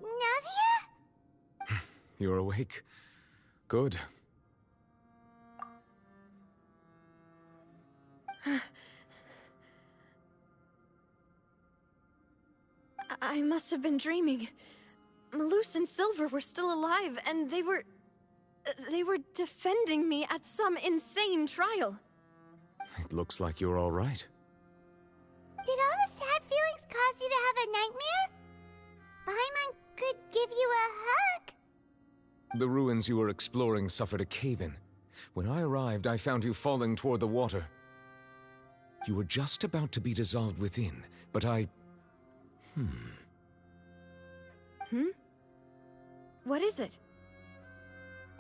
Speaker 2: Navia?
Speaker 4: You're awake. Good.
Speaker 5: I must have been dreaming. Malus and Silver were still alive, and they were defending me at some insane trial.
Speaker 4: It looks like you're all right.
Speaker 2: Did all the sad feelings cause you to have a nightmare? Paimon could give you a hug.
Speaker 4: The ruins you were exploring suffered a cave-in. When I arrived, I found you falling toward the water. You were just about to be dissolved within, but I...
Speaker 5: What is it?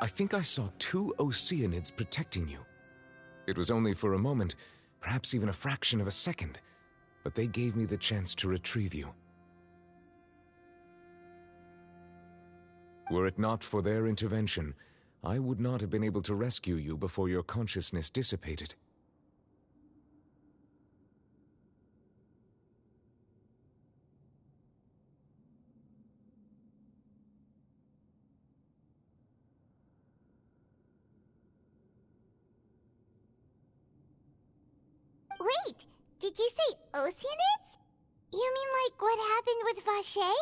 Speaker 4: I think I saw 2 Oceanids protecting you. It was only for a moment, perhaps even a fraction of a second, but they gave me the chance to retrieve you. Were it not for their intervention, I would not have been able to rescue you before your consciousness dissipated.
Speaker 2: Wait, did you say Oceanids? You mean like what happened with Vacher?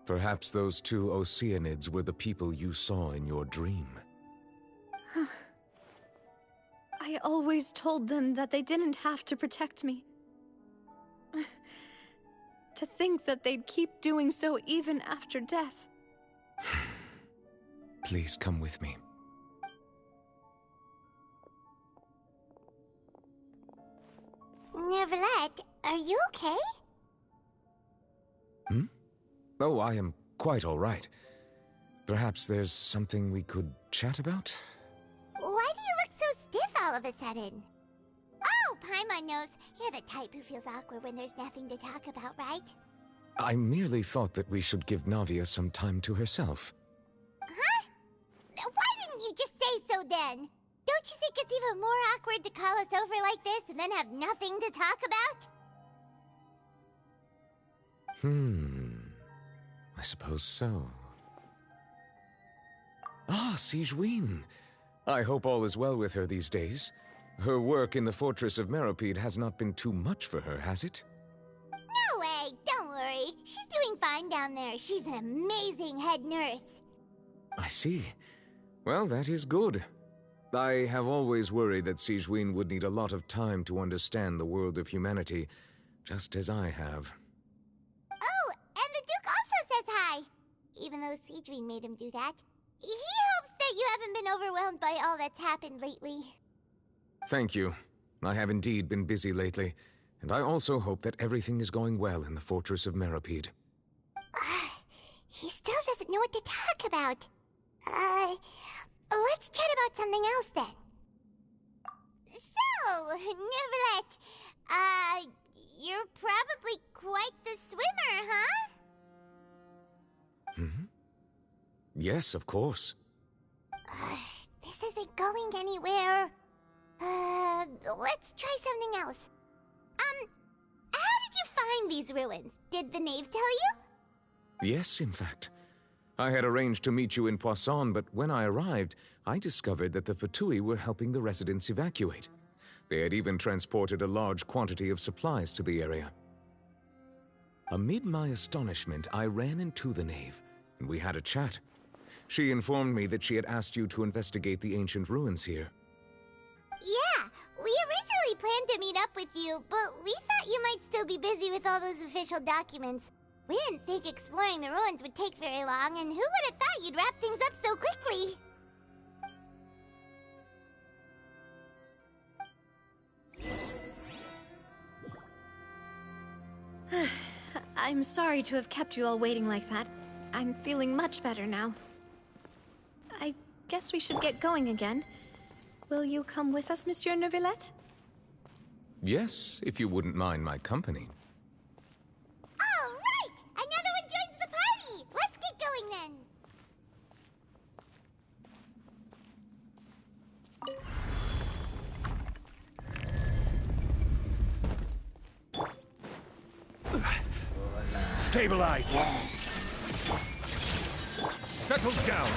Speaker 4: Perhaps those 2 Oceanids were the people you saw in your dream.
Speaker 5: I always always told them that they didn't have to protect me. To think that they'd keep doing so even after death.
Speaker 4: Please come with me.
Speaker 2: Neverlet, are you okay?
Speaker 4: Hmm? Oh, I am quite all right. Perhaps there's something we could chat about?
Speaker 2: Why do you look so stiff all of a sudden? Oh, Paimon knows. You're the type who feels awkward when there's nothing to talk about, right?
Speaker 4: I merely thought that we should give Navia some time to herself.
Speaker 2: Huh? Why didn't you just say so then? Don't you think it's even more awkward to call us over like this and then have nothing to talk about?
Speaker 4: I suppose so. Ah, Sigewinne. I hope all is well with her these days. Her work in the Fortress of Meropide has not been too much for her, has it?
Speaker 2: No way! Don't worry. She's doing fine down there. She's an amazing head nurse.
Speaker 4: I see. Well, that is good. I have always worried that Sigewinne would need a lot of time to understand the world of humanity, just as I have.
Speaker 2: Oh, and the Duke also says hi! Even though Sigewinne made him do that. He hopes that you haven't been overwhelmed by all that's happened lately.
Speaker 4: Thank you. I have indeed been busy lately, and I also hope that everything is going well in the Fortress of Meropide.
Speaker 2: He still doesn't know what to talk about. Let's chat about something else then. So, Neverlet, you're probably quite the swimmer, huh?
Speaker 4: Yes, of course.
Speaker 2: This isn't going anywhere. Let's try something else. How did you find these ruins? Did the knave tell you?
Speaker 4: Yes, in fact. I had arranged to meet you in Poisson, but when I arrived, I discovered that the Fatui were helping the residents evacuate. They had even transported a large quantity of supplies to the area. Amid my astonishment, I ran into the knave, and we had a chat. She informed me that she had asked you to investigate the ancient ruins here.
Speaker 2: Yeah, we originally planned to meet up with you, but we thought you might still be busy with all those official documents. We didn't think exploring the ruins would take very long, and who would have thought you'd wrap things up so quickly?
Speaker 5: I'm sorry to have kept you all waiting like that. I'm feeling much better now. I guess we should get going again. Will you come with us, Monsieur Neuvillette?
Speaker 4: Yes, if you wouldn't mind my company.
Speaker 2: All right! Another one joins the party! Let's get going then!
Speaker 7: Stabilize! Settle down!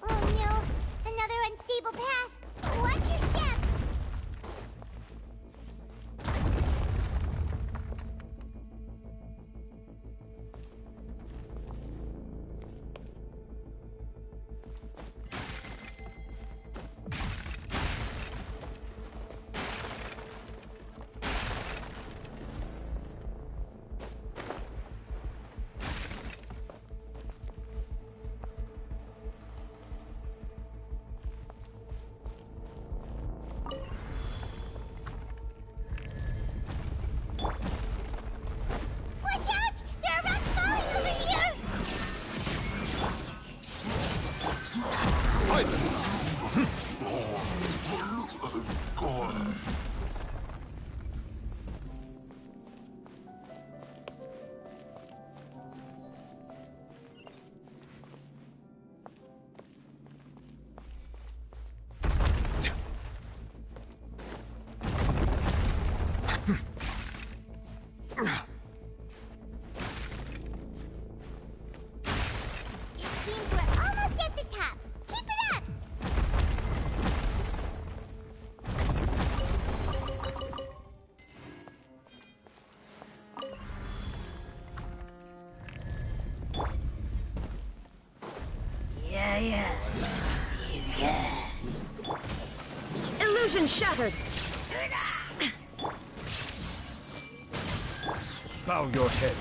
Speaker 2: Oh no! Another unstable path! Watch your step!
Speaker 18: Illusion shattered!
Speaker 19: Bow your head.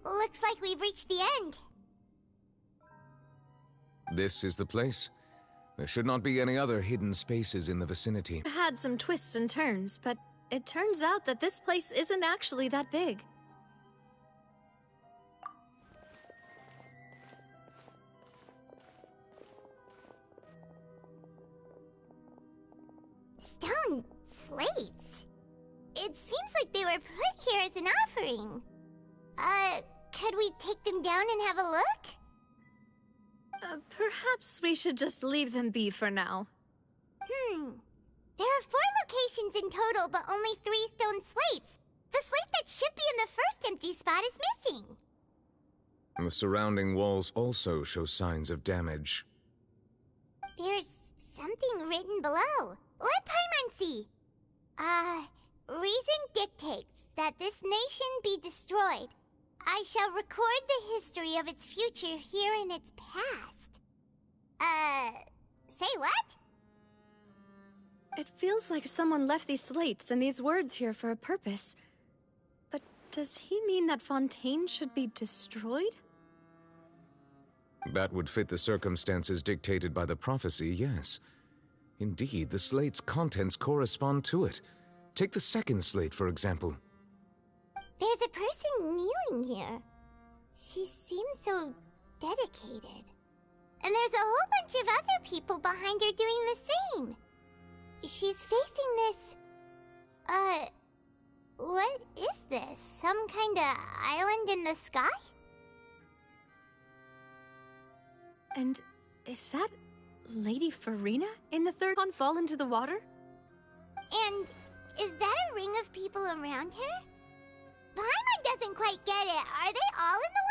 Speaker 2: Looks like we've reached the end.
Speaker 4: This is the place. There should not be any other hidden spaces in the vicinity.
Speaker 5: Had some twists and turns, but it turns out that this place isn't actually that big.
Speaker 2: Stone slates? It seems like they were put here as an offering. Could we take them down and have a look?
Speaker 5: Perhaps we should just leave them be for now.
Speaker 2: There are 4 locations in total, but only 3 stone slates. The slate that should be in the first empty spot is missing.
Speaker 4: The surrounding walls also show signs of damage.
Speaker 2: There's something written below. Let Paimon see. Reason dictates that this nation be destroyed. I shall record the history of its future here in its past. Say what?
Speaker 5: It feels like someone left these slates and these words here for a purpose. But does he mean that Fontaine should be destroyed?
Speaker 4: That would fit the circumstances dictated by the prophecy, yes. Indeed, the slate's contents correspond to it. Take the second slate, for example.
Speaker 2: There's a person kneeling here. She seems so dedicated. And there's a whole bunch of other people behind her doing the same. She's facing this... what is this? Some kind of island in the sky?
Speaker 5: And is that Lady Farina in the third one fall into the water?
Speaker 2: And is that a ring of people around her? Paimon doesn't quite get it. Are they all in the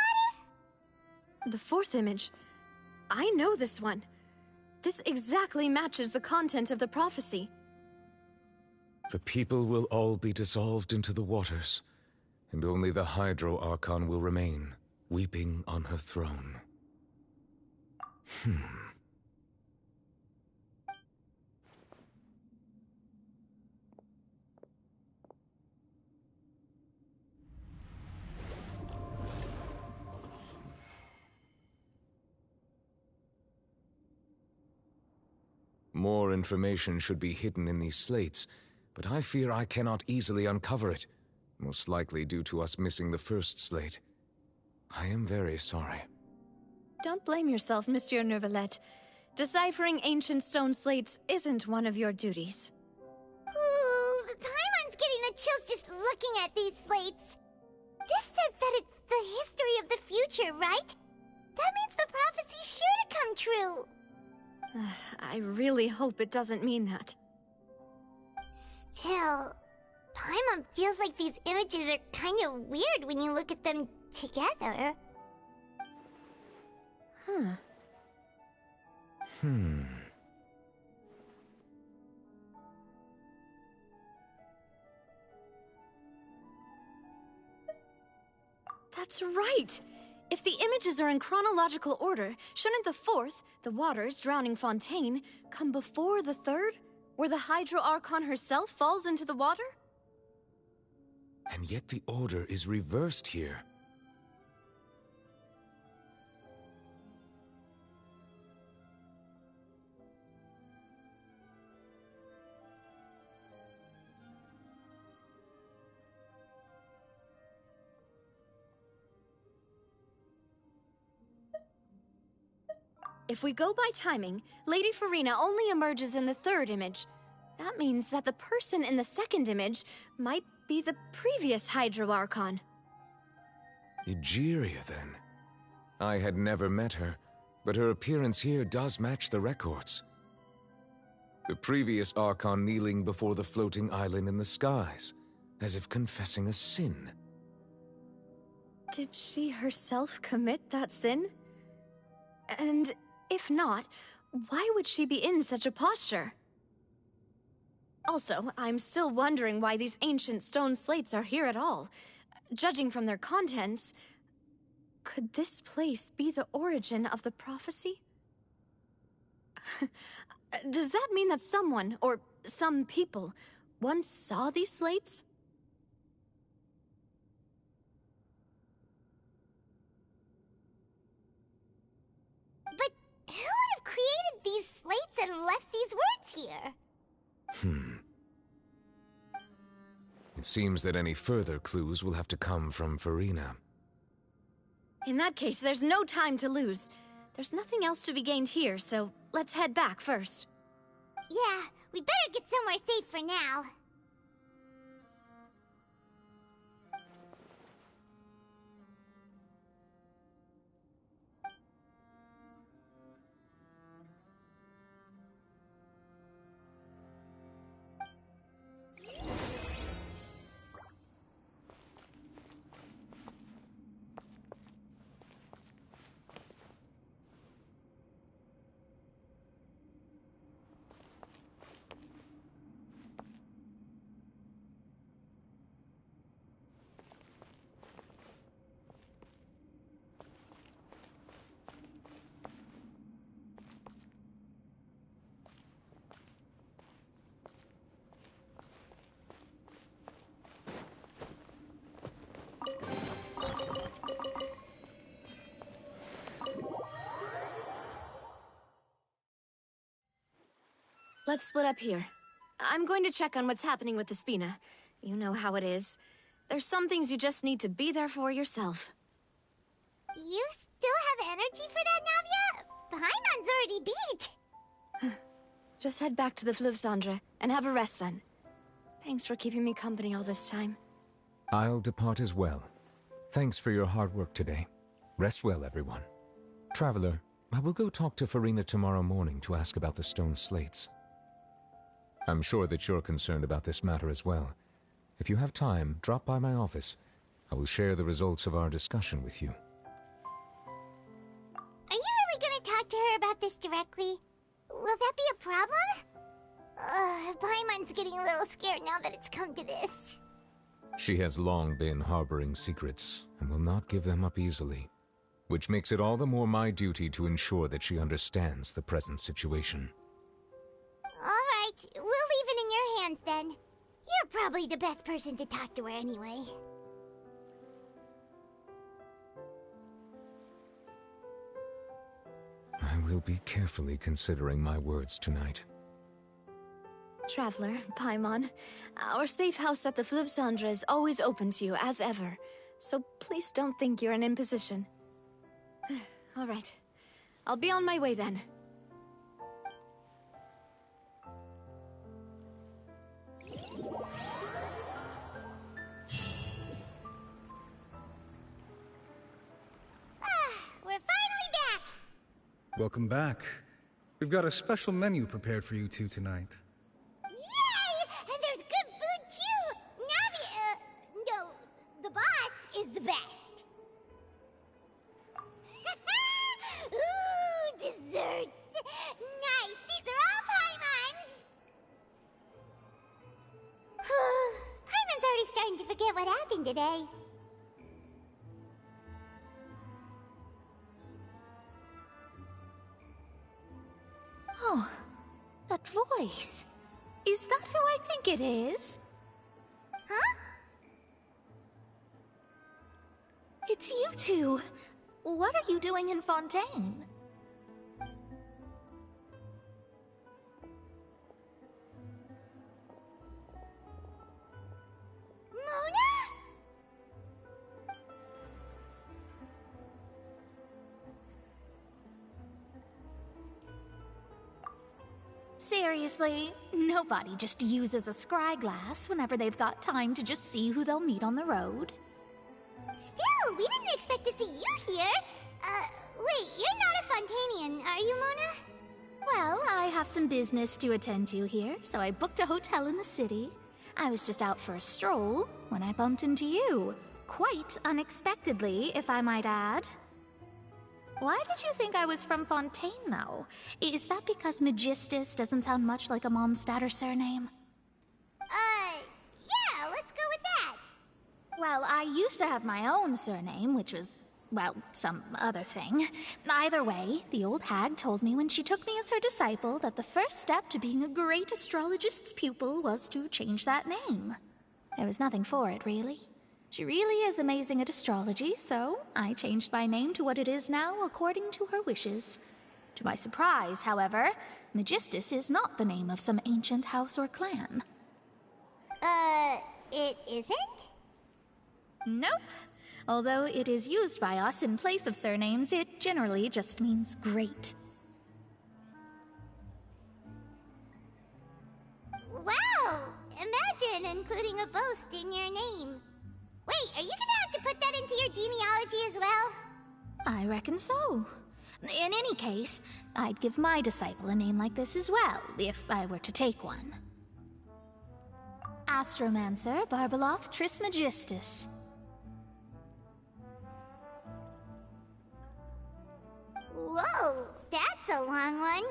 Speaker 2: water?
Speaker 5: The fourth image. I know this one. This exactly matches the content of the prophecy.
Speaker 4: The people will all be dissolved into the waters, and only the Hydro Archon will remain, weeping on her throne. More information should be hidden in these slates, but I fear I cannot easily uncover it, most likely due to us missing the first slate. I am very sorry.
Speaker 5: Don't blame yourself, Monsieur Neuvillette. Deciphering ancient stone slates isn't one of your duties.
Speaker 2: Ooh, Paimon's getting the chills just looking at these slates. This says that it's the history of the future, right? That means the prophecy's sure to come true.
Speaker 5: I really hope it doesn't mean that.
Speaker 2: Still, Paimon feels like these images are kind of weird when you look at them together.
Speaker 5: That's right! If the images are in chronological order, shouldn't the fourth, the waters drowning Fontaine, come before the third, where the Hydro Archon herself falls into the water?
Speaker 4: And yet the order is reversed here.
Speaker 5: If we go by timing, Lady Farina only emerges in the third image. That means that the person in the second image might be the previous Hydro Archon.
Speaker 4: Egeria, then. I had never met her, but her appearance here does match the records. The previous Archon kneeling before the floating island in the skies, as if confessing a sin.
Speaker 5: Did she herself commit that sin? And if not, why would she be in such a posture? Also, I'm still wondering why these ancient stone slates are here at all. Judging from their contents, could this place be the origin of the prophecy? Does that mean that someone, or some people, once saw these slates?
Speaker 2: But who would have created these slates and left these words here?
Speaker 4: It seems that any further clues will have to come from Farina.
Speaker 5: In that case, there's no time to lose. There's nothing else to be gained here, so let's head back first.
Speaker 2: Yeah, we better get somewhere safe for now.
Speaker 5: Let's split up here. I'm going to check on what's happening with the Spina. You know how it is. There's some things you just need to be there for yourself.
Speaker 2: You still have energy for that, Navia? Paimon's already beat!
Speaker 5: Just head back to the Fleuve Cendre and have a rest then. Thanks for keeping me company all this time.
Speaker 4: I'll depart as well. Thanks for your hard work today. Rest well, everyone. Traveler, I will go talk to Farina tomorrow morning to ask about the stone slates. I'm sure that you're concerned about this matter as well. If you have time, drop by my office. I will share the results of our discussion with you.
Speaker 2: Are you really gonna talk to her about this directly? Will that be a problem? Paimon's getting a little scared now that it's come to this.
Speaker 4: She has long been harboring secrets and will not give them up easily, which makes it all the more my duty to ensure that she understands the present situation.
Speaker 2: Alright, we'll leave it in your hands then. You're probably the best person to talk to her anyway.
Speaker 4: I will be carefully considering my words tonight.
Speaker 5: Traveler, Paimon, our safe house at the Fleuve Cendre is always open to you as ever, so please don't think you're an imposition. Alright, I'll be on my way then.
Speaker 2: We're finally back!
Speaker 19: Welcome back. We've got a special menu prepared for you two tonight.
Speaker 2: Yay! And there's good food too! No, the boss is the best. Ooh, desserts! Nice, these are all Paimon's! Paimon's already starting to forget what happened today.
Speaker 3: Oh, that voice. Is that who I think it is?
Speaker 2: Huh?
Speaker 3: It's you two. What are you doing in Fontaine?
Speaker 2: Mona?
Speaker 3: Seriously, nobody just uses a scry glass whenever they've got time to just see who they'll meet on the road.
Speaker 2: Still, we didn't expect to see you here. Wait, you're not a Fontanian, are you, Mona?
Speaker 3: Well, I have some business to attend to here, so I booked a hotel in the city. I was just out for a stroll when I bumped into you. Quite unexpectedly, if I might add. Why did you think I was from Fontaine, though? Is that because Magistus doesn't sound much like a Mondstadter surname?
Speaker 2: Yeah, let's go with that.
Speaker 3: Well, I used to have my own surname, which was, well, some other thing. Either way, the old hag told me when she took me as her disciple that the first step to being a great astrologist's pupil was to change that name. There was nothing for it, really. She really is amazing at astrology, so I changed my name to what it is now according to her wishes. To my surprise, however, Magistus is not the name of some ancient house or clan.
Speaker 2: It isn't?
Speaker 3: Nope. Although it is used by us in place of surnames, it generally just means great.
Speaker 2: Wow! Imagine including a boast in your name. Wait, are you gonna have to put that into your genealogy as well?
Speaker 3: I reckon so. In any case, I'd give my disciple a name like this as well, if I were to take one. Astromancer Barbeloth Trismegistus.
Speaker 2: Whoa, that's a long one.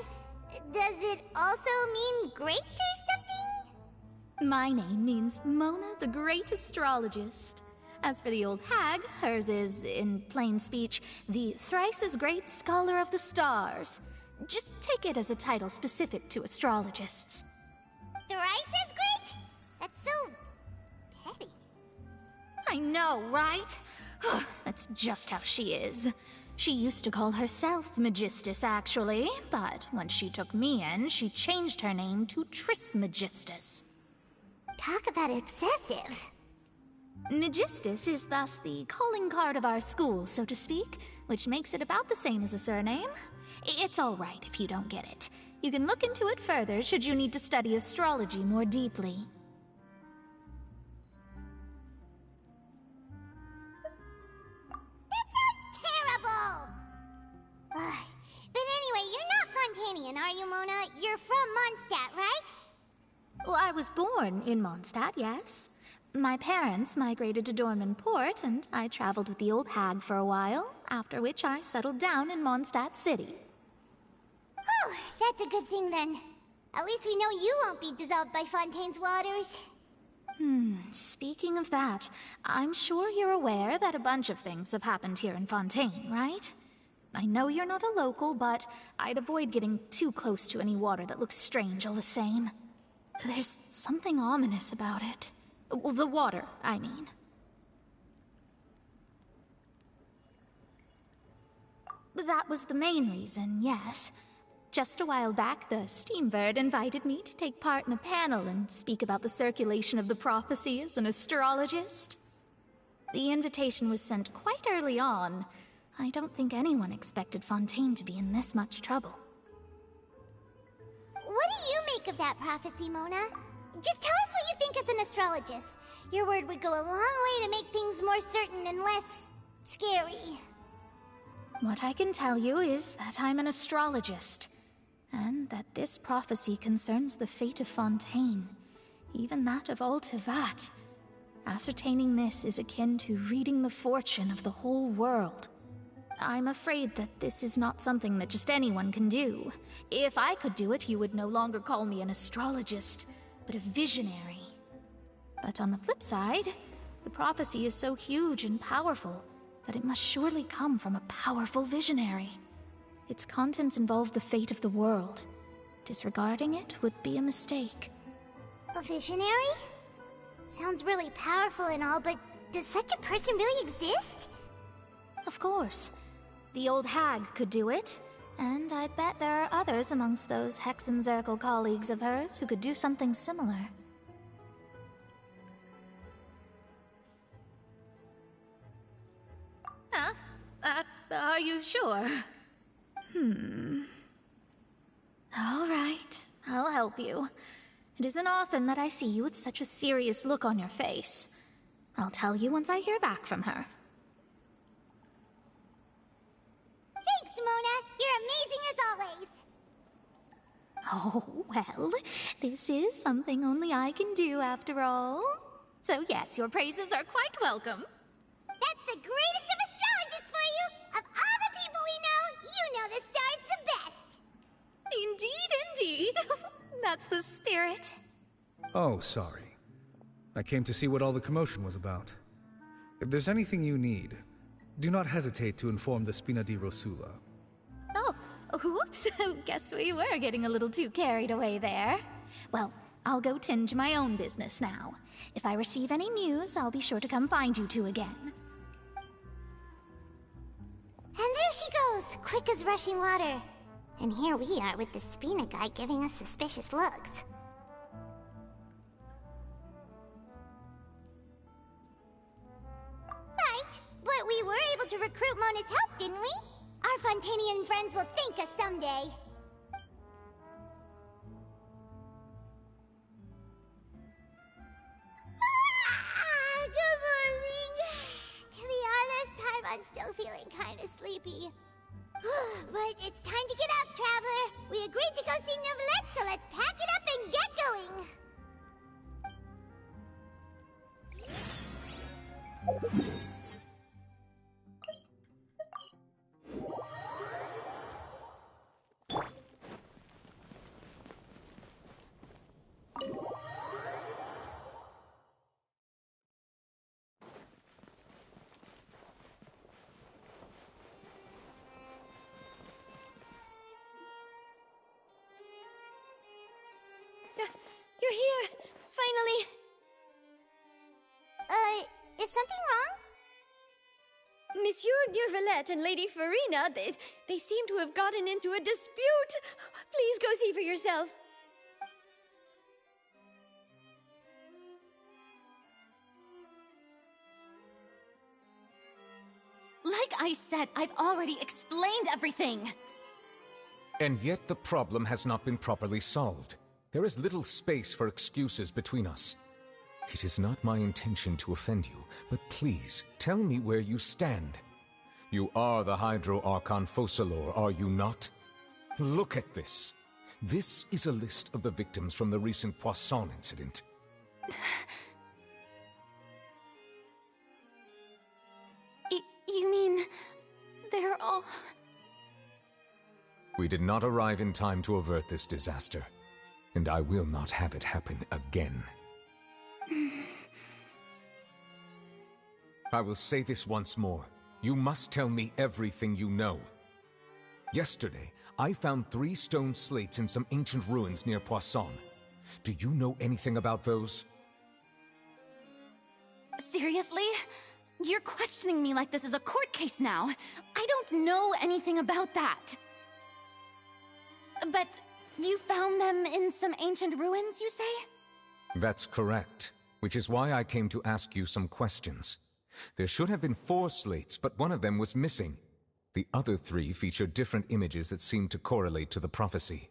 Speaker 2: Does it also mean great or something?
Speaker 3: My name means Mona the Great Astrologist. As for the old hag, hers is, in plain speech, the thrice-as-great Scholar of the Stars. Just take it as a title specific to astrologists.
Speaker 2: Thrice as great? That's so petty.
Speaker 3: I know, right? That's just how she is. She used to call herself Magistus, actually, but when she took me in, she changed her name to Trismegistus.
Speaker 2: Talk about excessive.
Speaker 3: Magistus is thus the calling card of our school, so to speak, which makes it about the same as a surname. It's all right if you don't get it. You can look into it further should you need to study astrology more deeply.
Speaker 2: That sounds terrible! But anyway, you're not Fontanian, are you, Mona? You're from Mondstadt, right?
Speaker 3: Well, I was born in Mondstadt, yes. My parents migrated to Dornman Port, and I traveled with the old hag for a while, after which I settled down in Mondstadt City.
Speaker 2: Oh, that's a good thing then. At least we know you won't be dissolved by Fontaine's waters.
Speaker 3: Speaking of that, I'm sure you're aware that a bunch of things have happened here in Fontaine, right? I know you're not a local, but I'd avoid getting too close to any water that looks strange all the same. There's something ominous about it. Well, the water, I mean. That was the main reason, yes. Just a while back, the Steambird invited me to take part in a panel and speak about the circulation of the prophecy as an astrologist. The invitation was sent quite early on. I don't think anyone expected Fontaine to be in this much trouble.
Speaker 2: What do you make of that prophecy, Mona? Just tell us what you think as an astrologist. Your word would go a long way to make things more certain and less scary.
Speaker 3: What I can tell you is that I'm an astrologist, and that this prophecy concerns the fate of Fontaine, even that of all Tevat. Ascertaining this is akin to reading the fortune of the whole world. I'm afraid that this is not something that just anyone can do. If I could do it, you would no longer call me an astrologist, but a visionary. But on the flip side, the prophecy is so huge and powerful that it must surely come from a powerful visionary. Its contents involve the fate of the world, Disregarding it would be a mistake.
Speaker 2: A visionary? Sounds really powerful and all, but does such a person really exist?
Speaker 3: Of course. The old hag could do it. And I'd bet there are others amongst those Hexenzirkel colleagues of hers who could do something similar.
Speaker 5: Huh? Are you sure?
Speaker 3: All right, I'll help you. It isn't often that I see you with such a serious look on your face. I'll tell you once I hear back from her.
Speaker 2: Thanks, Mona! You're amazing as always!
Speaker 3: Oh, well, this is something only I can do after all. So yes, your praises are quite welcome.
Speaker 2: That's the greatest of astrologists for you! Of all the people we know, you know the star's the best!
Speaker 3: Indeed. That's the spirit.
Speaker 19: Oh, sorry. I came to see what all the commotion was about. If there's anything you need, do not hesitate to inform the Spina di Rosula.
Speaker 3: Oh, whoops. Guess we were getting a little too carried away there. Well, I'll go tend to my own business now. If I receive any news, I'll be sure to come find you two again.
Speaker 2: And there she goes, quick as rushing water. And here we are with the Spina guy giving us suspicious looks. Right, but we were able to recruit Mona's help, didn't we? Our Fontanian friends will thank us someday. Good morning. To be honest, I'm still feeling kind of sleepy. But it's time to get up, Traveler. We agreed to go see Neuvillette, so let's pack it up and get going.
Speaker 5: You're here! Finally!
Speaker 2: Is something wrong?
Speaker 5: Monsieur Neuvillette and Lady Farina, they seem to have gotten into a dispute. Please go see for yourself.
Speaker 20: Like I said, I've already explained everything.
Speaker 4: And yet the problem has not been properly solved. There is little space for excuses between us. It is not my intention to offend you, but please, tell me where you stand. You are the Hydro Archon Focalor, are you not? Look at this. This is a list of the victims from the recent Poisson incident.
Speaker 20: You mean... they're all...
Speaker 4: We did not arrive in time to avert this disaster, and I will not have it happen again. I will say this once more. You must tell me everything you know. Yesterday, I found 3 stone slates in some ancient ruins near Poisson. Do you know anything about those?
Speaker 20: Seriously? You're questioning me like this is a court case now. I don't know anything about that. But you found them in some ancient ruins, you say?
Speaker 4: That's correct, which is why I came to ask you some questions. There should have been 4 slates, but one of them was missing. The other 3 feature different images that seem to correlate to the prophecy.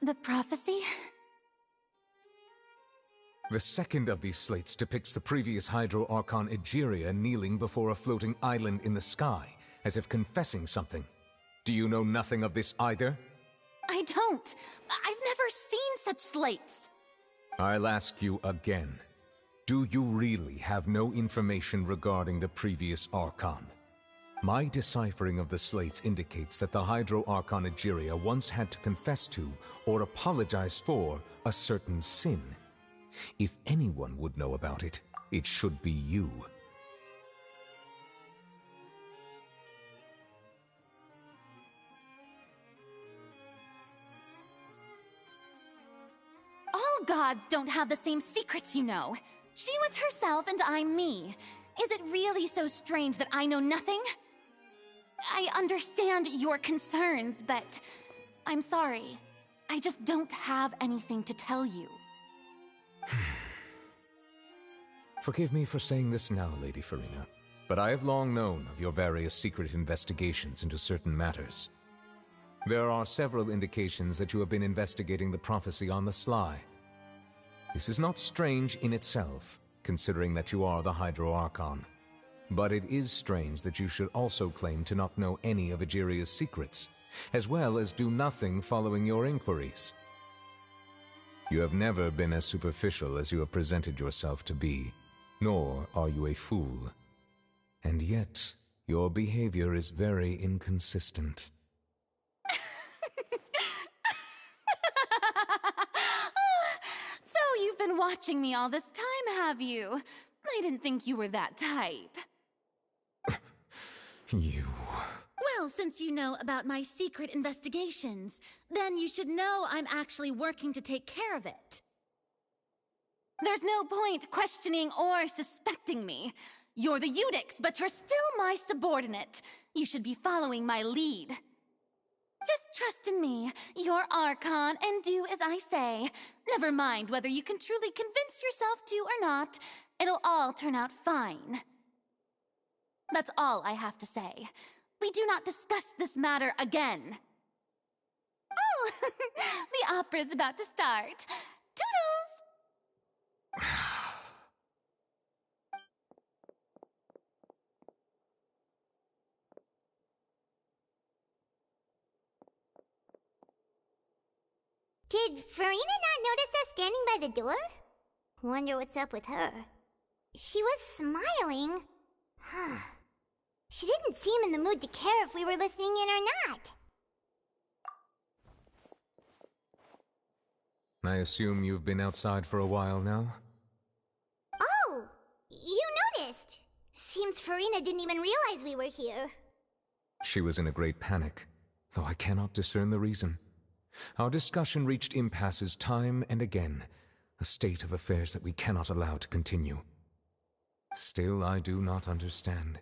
Speaker 20: The prophecy?
Speaker 4: The second of these slates depicts the previous Hydro Archon Egeria kneeling before a floating island in the sky, as if confessing something. Do you know nothing of this either?
Speaker 20: I don't. I've never seen such slates.
Speaker 4: I'll ask you again. Do you really have no information regarding the previous Archon? My deciphering of the slates indicates that the Hydro Archon Egeria once had to confess to, or apologize for, a certain sin. If anyone would know about it, it should be you.
Speaker 20: All gods don't have the same secrets, you know. She was herself and I'm me. Is it really so strange that I know nothing? I understand your concerns, but I'm sorry. I just don't have anything to tell you.
Speaker 4: Forgive me for saying this now, Lady Farina, but I have long known of your various secret investigations into certain matters. There are several indications that you have been investigating the prophecy on the sly. This is not strange in itself, considering that you are the Hydro Archon. But it is strange that you should also claim to not know any of Egeria's secrets, as well as do nothing following your inquiries. You have never been as superficial as you have presented yourself to be, nor are you a fool. And yet, your behavior is very inconsistent.
Speaker 20: So you've been watching me all this time, have you? I didn't think you were that type.
Speaker 4: You...
Speaker 20: Well, since you know about my secret investigations, then you should know I'm actually working to take care of it. There's no point questioning or suspecting me. You're the Eudix, but you're still my subordinate. You should be following my lead. Just trust in me, your Archon, and do as I say. Never mind whether you can truly convince yourself to or not. It'll all turn out fine. That's all I have to say. We do not discuss this matter again. Oh, the opera's about to start. Toodles!
Speaker 2: Did Farina not notice us standing by the door? Wonder what's up with her. She was smiling. Huh. She didn't seem in the mood to care if we were listening in or not.
Speaker 4: I assume you've been outside for a while now?
Speaker 2: Oh! You noticed! Seems Farina didn't even realize we were here.
Speaker 4: She was in a great panic, though I cannot discern the reason. Our discussion reached impasses time and again, a state of affairs that we cannot allow to continue. Still, I do not understand.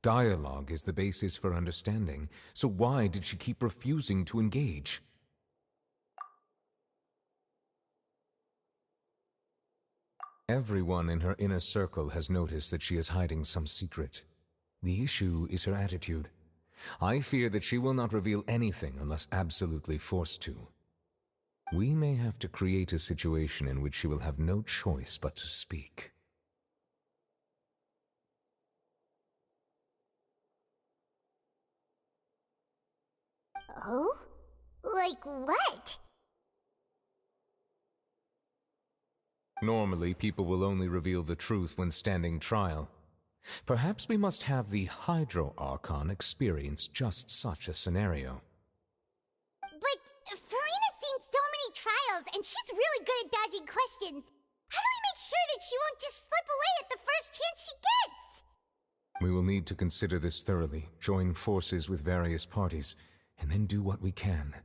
Speaker 4: Dialogue is the basis for understanding, so why did she keep refusing to engage? Everyone in her inner circle has noticed that she is hiding some secret. The issue is her attitude. I fear that she will not reveal anything unless absolutely forced to. We may have to create a situation in which she will have no choice but to speak.
Speaker 2: Oh? Like what?
Speaker 4: Normally, people will only reveal the truth when standing trial. Perhaps we must have the Hydro Archon experience just such a scenario.
Speaker 2: But Farina's seen so many trials, and she's really good at dodging questions. How do we make sure that she won't just slip away at the first chance she gets?
Speaker 4: We will need to consider this thoroughly, join forces with various parties, and then do what we can.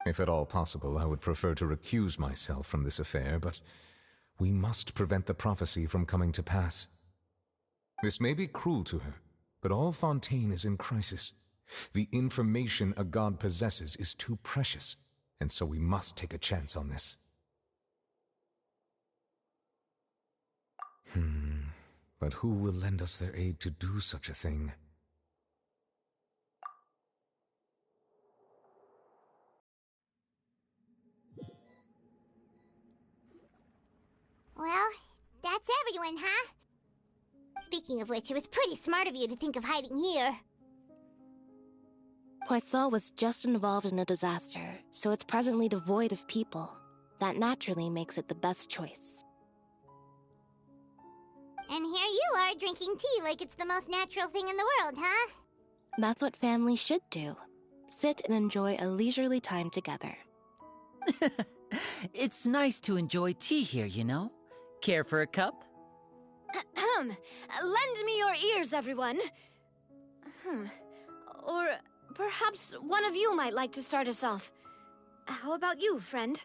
Speaker 4: If at all possible, I would prefer to recuse myself from this affair, but we must prevent the prophecy from coming to pass. This may be cruel to her, but all Fontaine is in crisis. The information a god possesses is too precious, and so we must take a chance on this. But who will lend us their aid to do such a thing?
Speaker 2: Well, that's everyone, huh? Speaking of which, it was pretty smart of you to think of hiding here.
Speaker 21: Poisson was just involved in a disaster, so it's presently devoid of people. That naturally makes it the best choice.
Speaker 2: And here you are drinking tea like it's the most natural thing in the world, huh?
Speaker 21: That's what family should do. Sit and enjoy a leisurely time together.
Speaker 22: It's nice to enjoy tea here, you know? Care for a cup?
Speaker 5: Lend me your ears, everyone. Or perhaps one of you might like to start us off. How about you, friend?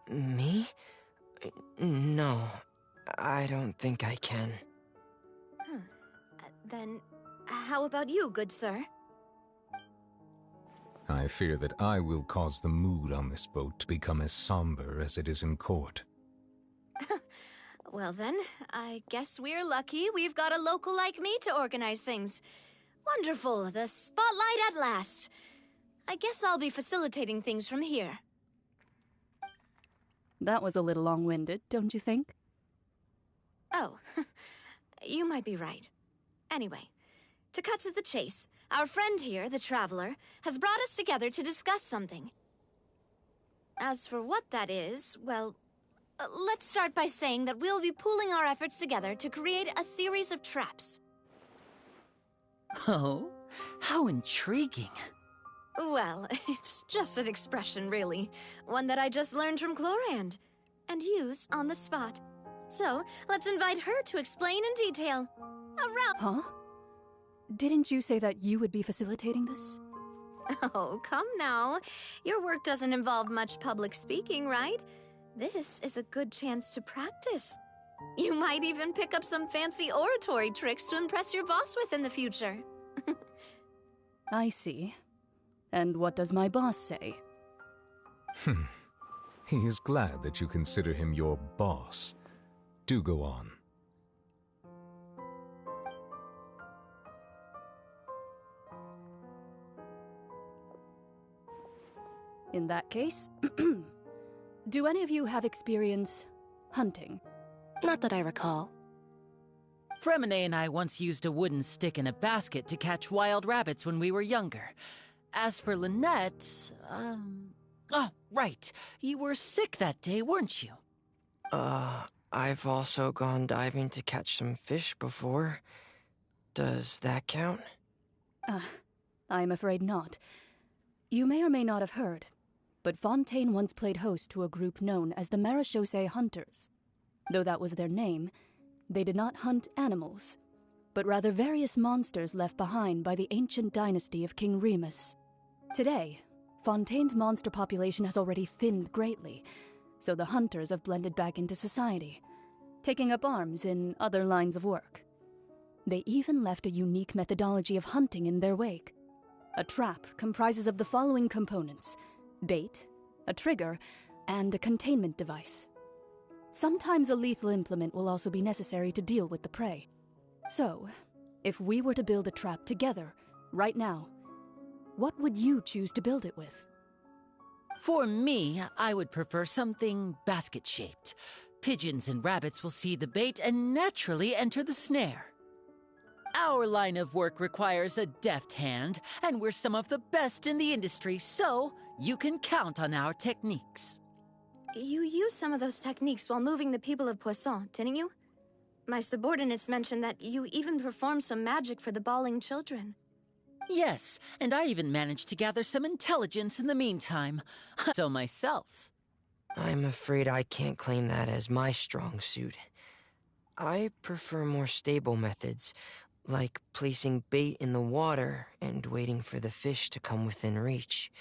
Speaker 1: Me? No, I don't think I can.
Speaker 5: Then, how about you, good sir?
Speaker 4: I fear that I will cause the mood on this boat to become as somber as it is in court.
Speaker 5: Well then, I guess we're lucky we've got a local like me to organize things. Wonderful, the spotlight at last. I guess I'll be facilitating things from here.
Speaker 11: That was a little long-winded, don't you think?
Speaker 5: Oh, you might be right. Anyway, to cut to the chase, our friend here, the Traveler, has brought us together to discuss something. As for what that is, well, let's start by saying that we'll be pooling our efforts together to create a series of traps.
Speaker 22: Oh, how intriguing.
Speaker 5: Well, it's just an expression, really. One that I just learned from Chlorand, and used on the spot. So, let's invite her to explain in detail.
Speaker 11: Huh? Didn't you say that you would be facilitating this?
Speaker 5: Oh, come now. Your work doesn't involve much public speaking, right? This is a good chance to practice. You might even pick up some fancy oratory tricks to impress your boss with in the future.
Speaker 11: I see. And what does my boss say?
Speaker 4: He is glad that you consider him your boss. Do go on.
Speaker 11: In that case, do any of you have experience hunting?
Speaker 21: Not that I recall.
Speaker 22: Fremine and I once used a wooden stick in a basket to catch wild rabbits when we were younger. As for Lynette, oh, right. You were sick that day, weren't you?
Speaker 1: I've also gone diving to catch some fish before. Does that count?
Speaker 11: I'm afraid not. You may or may not have heard, but Fontaine once played host to a group known as the Marechaussee Hunters. Though that was their name, they did not hunt animals, but rather various monsters left behind by the ancient dynasty of King Remus. Today, Fontaine's monster population has already thinned greatly, so the hunters have blended back into society, taking up arms in other lines of work. They even left a unique methodology of hunting in their wake. A trap comprises of the following components: bait, a trigger, and a containment device. Sometimes a lethal implement will also be necessary to deal with the prey. So, if we were to build a trap together, right now, what would you choose to build it with?
Speaker 22: For me, I would prefer something basket-shaped. Pigeons and rabbits will see the bait and naturally enter the snare. Our line of work requires a deft hand, and we're some of the best in the industry, so you can count on our techniques.
Speaker 5: You used some of those techniques while moving the people of Poisson, didn't you? My subordinates mentioned that you even performed some magic for the bawling children.
Speaker 22: Yes, and I even managed to gather some intelligence in the meantime. So myself.
Speaker 1: I'm afraid I can't claim that as my strong suit. I prefer more stable methods, like placing bait in the water and waiting for the fish to come within reach.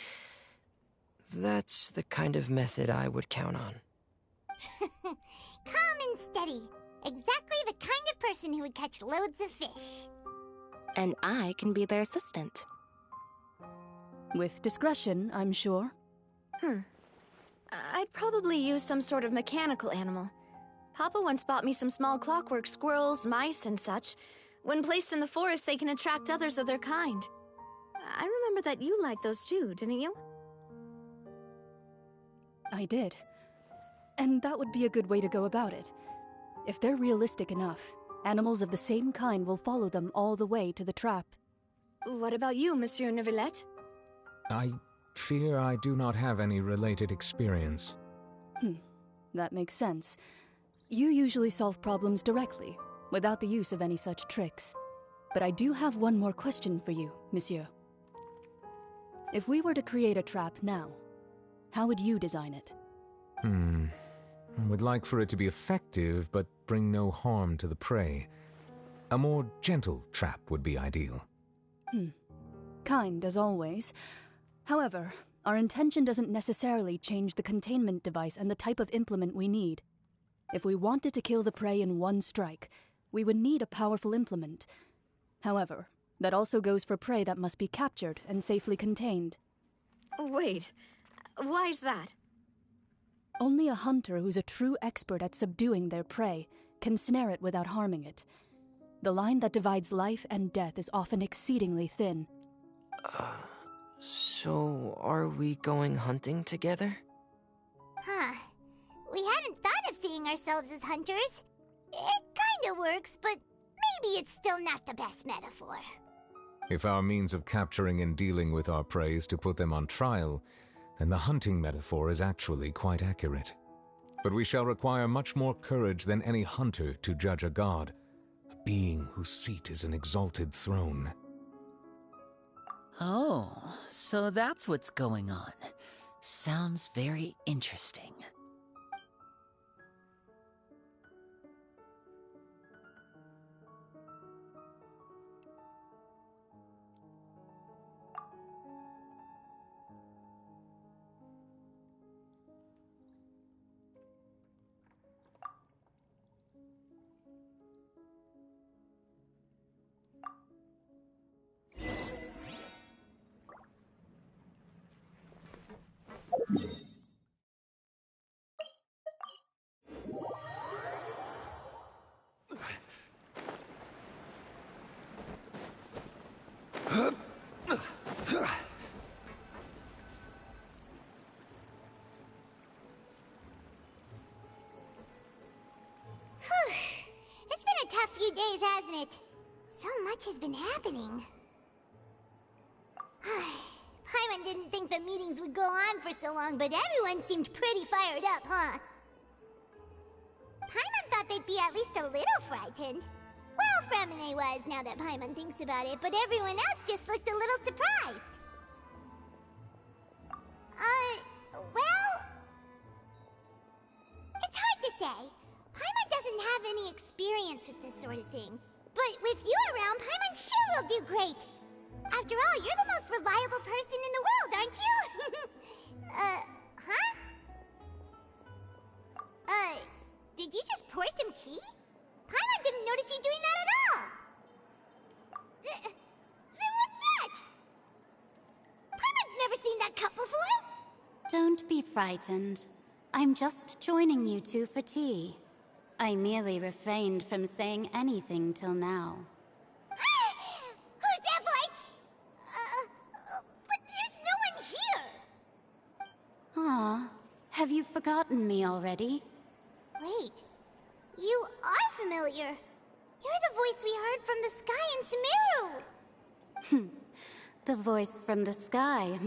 Speaker 1: That's the kind of method I would count on.
Speaker 2: Calm and steady. Exactly the kind of person who would catch loads of fish.
Speaker 21: And I can be their assistant.
Speaker 11: With discretion, I'm sure.
Speaker 5: I'd probably use some sort of mechanical animal. Papa once bought me some small clockwork squirrels, mice, and such. When placed in the forest, they can attract others of their kind. I remember that you liked those too, didn't you?
Speaker 11: I did. And that would be a good way to go about it. If they're realistic enough, animals of the same kind will follow them all the way to the trap.
Speaker 5: What about you, Monsieur Neuvillette?
Speaker 4: I fear I do not have any related experience.
Speaker 11: That makes sense. You usually solve problems directly, without the use of any such tricks. But I do have one more question for you, Monsieur. If we were to create a trap now, how would you design it?
Speaker 4: I would like for it to be effective, but bring no harm to the prey. A more gentle trap would be ideal.
Speaker 11: Kind, as always. However, our intention doesn't necessarily change the containment device and the type of implement we need. If we wanted to kill the prey in one strike, we would need a powerful implement. However, that also goes for prey that must be captured and safely contained.
Speaker 5: Wait, why's that?
Speaker 11: Only a hunter who's a true expert at subduing their prey can snare it without harming it. The line that divides life and death is often exceedingly thin.
Speaker 1: So are we going hunting together?
Speaker 2: Huh. We hadn't thought of seeing ourselves as hunters. It kinda works, but maybe it's still not the best metaphor.
Speaker 4: If our means of capturing and dealing with our prey is to put them on trial, then the hunting metaphor is actually quite accurate. But we shall require much more courage than any hunter to judge a god, a being whose seat is an exalted throne.
Speaker 22: Oh, so that's what's going on. Sounds very interesting.
Speaker 2: It's been a tough few days, hasn't it? So much has been happening. Paimon didn't think the meetings would go on for so long, but everyone seemed pretty fired up, huh? Paimon thought they'd be at least a little frightened. Well, Fremine was, now that Paimon thinks about it, but everyone else just looked a little surprised. Well... It's hard to say. Paimon doesn't have any experience with this sort of thing. But with you around, Paimon sure will do great. After all, you're the most reliable person in the world, aren't you? Did you just pour some tea? Paimon didn't notice you doing that at all. Then what's that? Paimon's never seen that cup before.
Speaker 20: Don't be frightened. I'm just joining you two for tea. I merely refrained from saying anything till now.
Speaker 2: Who's that voice? But there's no one here.
Speaker 20: Ah, have you forgotten me already?
Speaker 2: Wait, you are familiar. You're the voice we heard from the sky in Sumeru.
Speaker 20: The voice from the sky,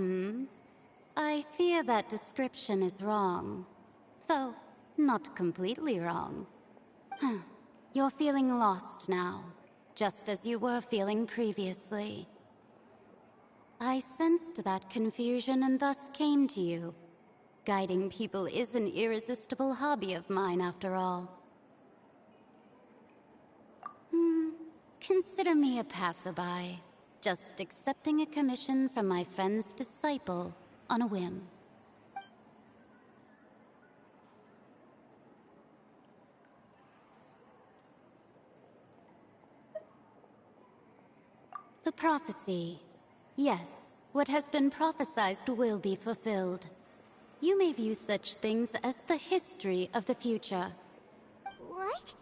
Speaker 20: I fear that description is wrong. Though, not completely wrong. You're feeling lost now, just as you were feeling previously. I sensed that confusion and thus came to you. Guiding people is an irresistible hobby of mine, after all. Consider me a passerby, just accepting a commission from my friend's disciple on a whim. The prophecy. Yes, what has been prophesied will be fulfilled. You may view such things as the history of the future.
Speaker 2: What?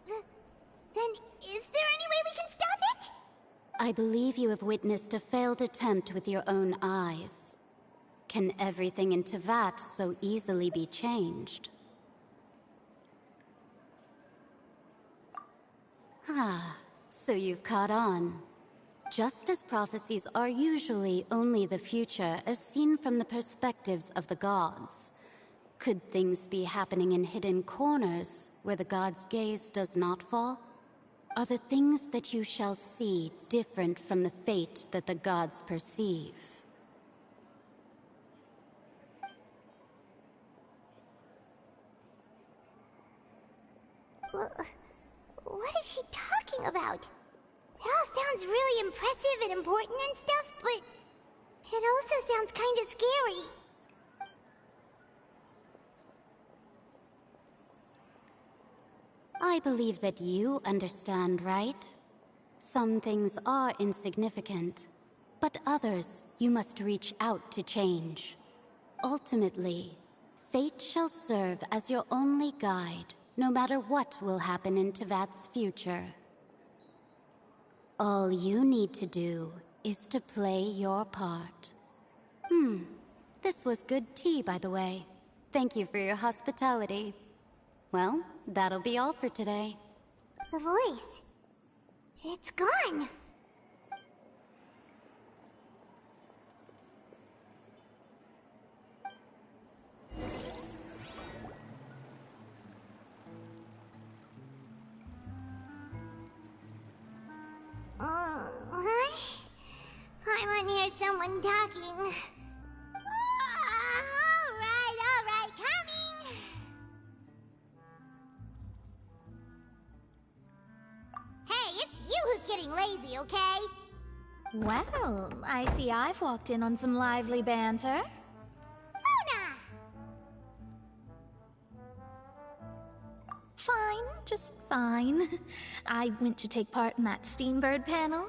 Speaker 2: Then is there any way we can stop it?
Speaker 20: I believe you have witnessed a failed attempt with your own eyes. Can everything in Teyvat so easily be changed? Ah, so you've caught on. Just as prophecies are usually only the future as seen from the perspectives of the gods, could things be happening in hidden corners where the gods' gaze does not fall? Are the things that you shall see different from the fate that the gods perceive?
Speaker 2: What is she talking about? It all sounds really impressive and important and stuff, but It also sounds kind of scary.
Speaker 12: I believe that you understand, right? Some things are insignificant, but others you must reach out to change. Ultimately, fate shall serve as your only guide, no matter what will happen in Tevat's future. All you need to do is to play your part. This was good tea, by the way. Thank you for your hospitality. Well, that'll be all for today.
Speaker 2: The voice. It's gone. What? I want to hear someone talking. All right, coming. Hey, it's you who's getting lazy, okay?
Speaker 3: Well, I see I've walked in on some lively banter.
Speaker 2: Luna!
Speaker 3: Fine, just fine. I went to take part in that Steambird panel.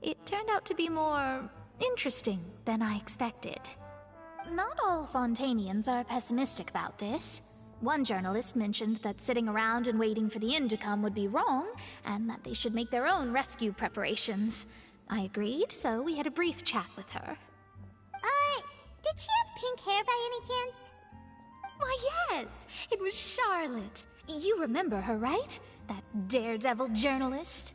Speaker 3: It turned out to be more interesting than I expected. Not all Fontainians are pessimistic about this. One journalist mentioned that sitting around and waiting for the end to come would be wrong, and that they should make their own rescue preparations. I agreed, so we had a brief chat with her.
Speaker 2: Did she have pink hair by any chance?
Speaker 3: Why, yes! It was Charlotte. You remember her, right? That daredevil journalist?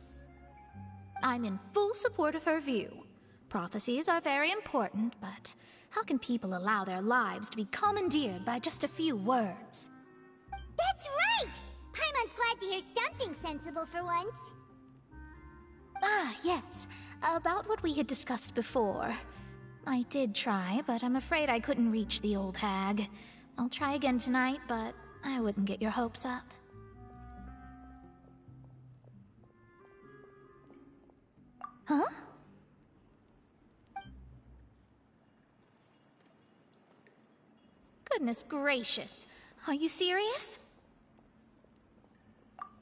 Speaker 3: I'm in full support of her view. Prophecies are very important, but how can people allow their lives to be commandeered by just a few words?
Speaker 2: That's right! Paimon's glad to hear something sensible for once.
Speaker 3: Ah, yes. About what we had discussed before. I did try, but I'm afraid I couldn't reach the old hag. I'll try again tonight, but I wouldn't get your hopes up. Huh? Goodness gracious. Are you serious?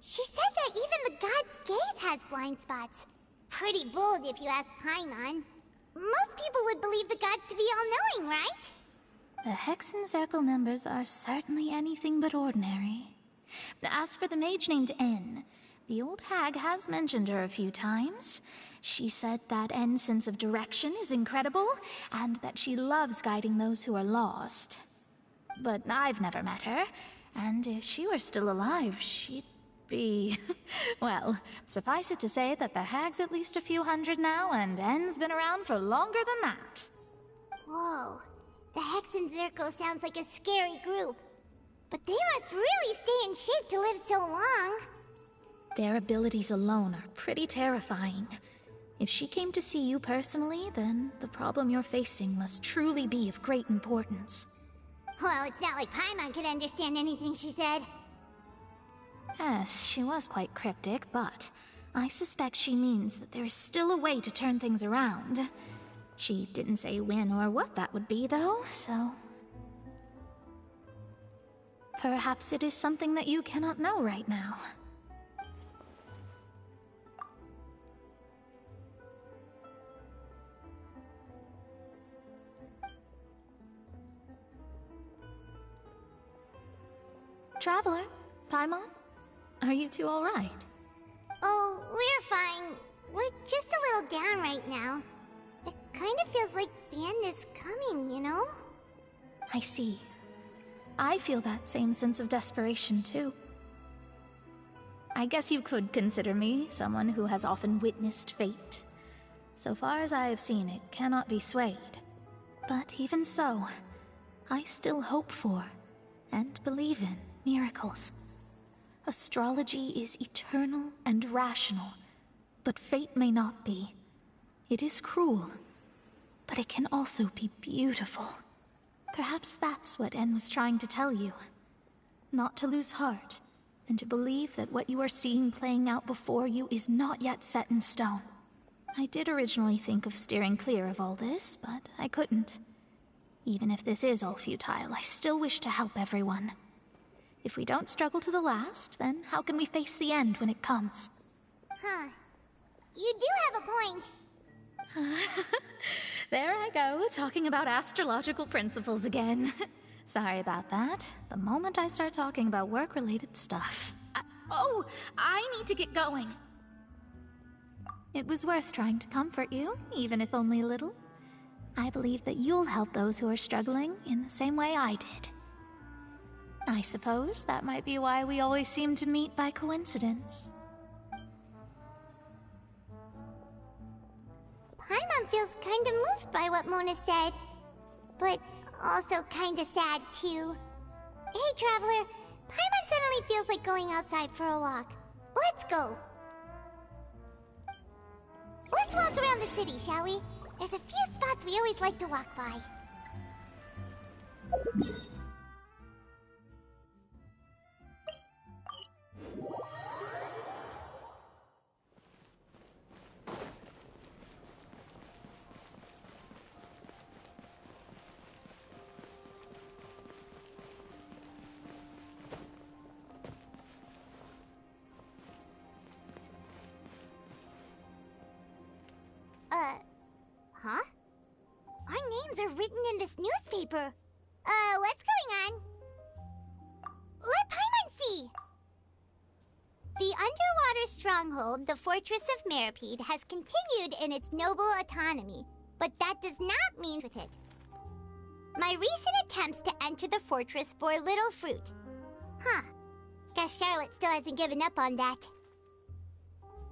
Speaker 2: She said that even the god's gaze has blind spots. Pretty bold if you ask Paimon. Most people would believe the gods to be all-knowing, right?
Speaker 3: The Hexen Circle members are certainly anything but ordinary. As for the mage named N, the old hag has mentioned her a few times. She said that N's sense of direction is incredible, and that she loves guiding those who are lost. But I've never met her, and if she were still alive, she'd be... well, suffice it to say that the hag's at least a few hundred now, and N's been around for longer than that.
Speaker 2: Whoa. The Hexen Circle sounds like a scary group. But they must really stay in shape to live so long.
Speaker 3: Their abilities alone are pretty terrifying. If she came to see you personally, then the problem you're facing must truly be of great importance.
Speaker 2: Well, it's not like Paimon could understand anything she said.
Speaker 3: Yes, she was quite cryptic, but I suspect she means that there is still a way to turn things around. She didn't say when or what that would be, though, so... perhaps it is something that you cannot know right now. Traveler, Paimon, are you two all right?
Speaker 2: Oh, we're fine. We're just a little down right now. It kind of feels like the end is coming, you know?
Speaker 3: I see. I feel that same sense of desperation, too. I guess you could consider me someone who has often witnessed fate. So far as I have seen, it cannot be swayed. But even so, I still hope for, and believe in, miracles. Astrology is eternal and rational, but fate may not be. It is cruel, but it can also be beautiful. Perhaps that's what N was trying to tell you. Not to lose heart, and to believe that what you are seeing playing out before you is not yet set in stone. I did originally think of steering clear of all this, but I couldn't. Even if this is all futile, I still wish to help everyone. If we don't struggle to the last, then how can we face the end when it comes?
Speaker 2: Huh. You do have a point.
Speaker 3: There I go, talking about astrological principles again. Sorry about that. The moment I start talking about work-related stuff... I need to get going. It was worth trying to comfort you, even if only a little. I believe that you'll help those who are struggling in the same way I did. I suppose that might be why we always seem to meet by coincidence.
Speaker 2: Paimon feels kinda moved by what Mona said. But also kinda sad, too. Hey, Traveler. Paimon suddenly feels like going outside for a walk. Let's go. Let's walk around the city, shall we? There's a few spots we always like to walk by. Huh? Our names are written in this newspaper. What's going on? Let Paimon see! The underwater stronghold, the Fortress of Meripede, has continued in its noble autonomy, but that does not mean with it. My recent attempts to enter the fortress bore little fruit. Huh. Guess Charlotte still hasn't given up on that.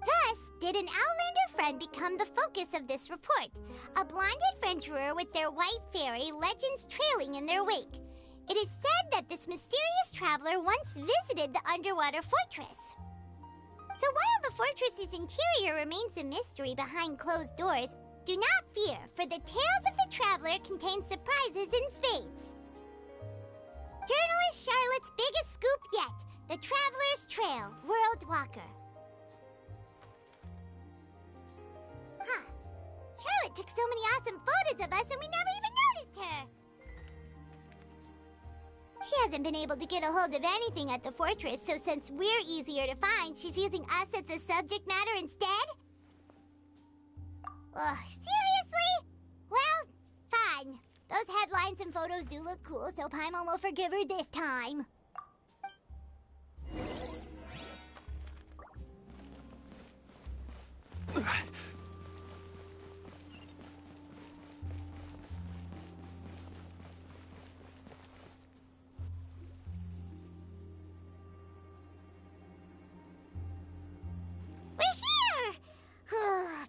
Speaker 2: Thus, did an Outlander friend become the focus of this report, a blonde adventurer with their white fairy legends trailing in their wake. It is said that this mysterious traveler once visited the underwater fortress. So while the fortress's interior remains a mystery behind closed doors, do not fear, for the tales of the traveler contain surprises in spades. Journalist Charlotte's biggest scoop yet, the Traveler's Trail, World Walker. Huh. Charlotte took so many awesome photos of us and we never even noticed her. She hasn't been able to get a hold of anything at the fortress, so since we're easier to find, she's using us as the subject matter instead? Ugh, seriously? Well, fine. Those headlines and photos do look cool, so Paimon will forgive her this time.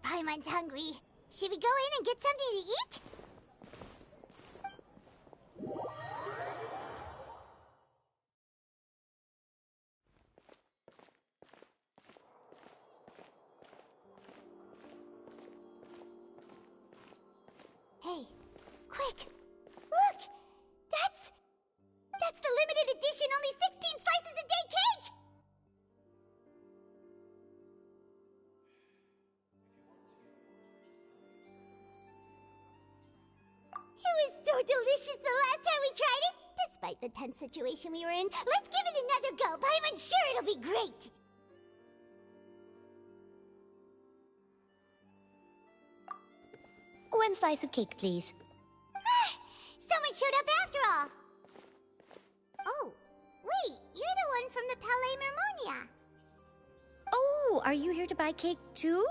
Speaker 2: Paimon's hungry. Should we go in and get something to eat? Hey, quick! Look! That's the limited edition only 16 slices a day cake! It was so delicious the last time we tried it! Despite the tense situation we were in, let's give it another go! I'm sure it'll be great!
Speaker 13: One slice of cake, please.
Speaker 2: Someone showed up after all! Oh, wait, you're the one from the Palais Mermonia.
Speaker 13: Oh, are you here to buy cake too?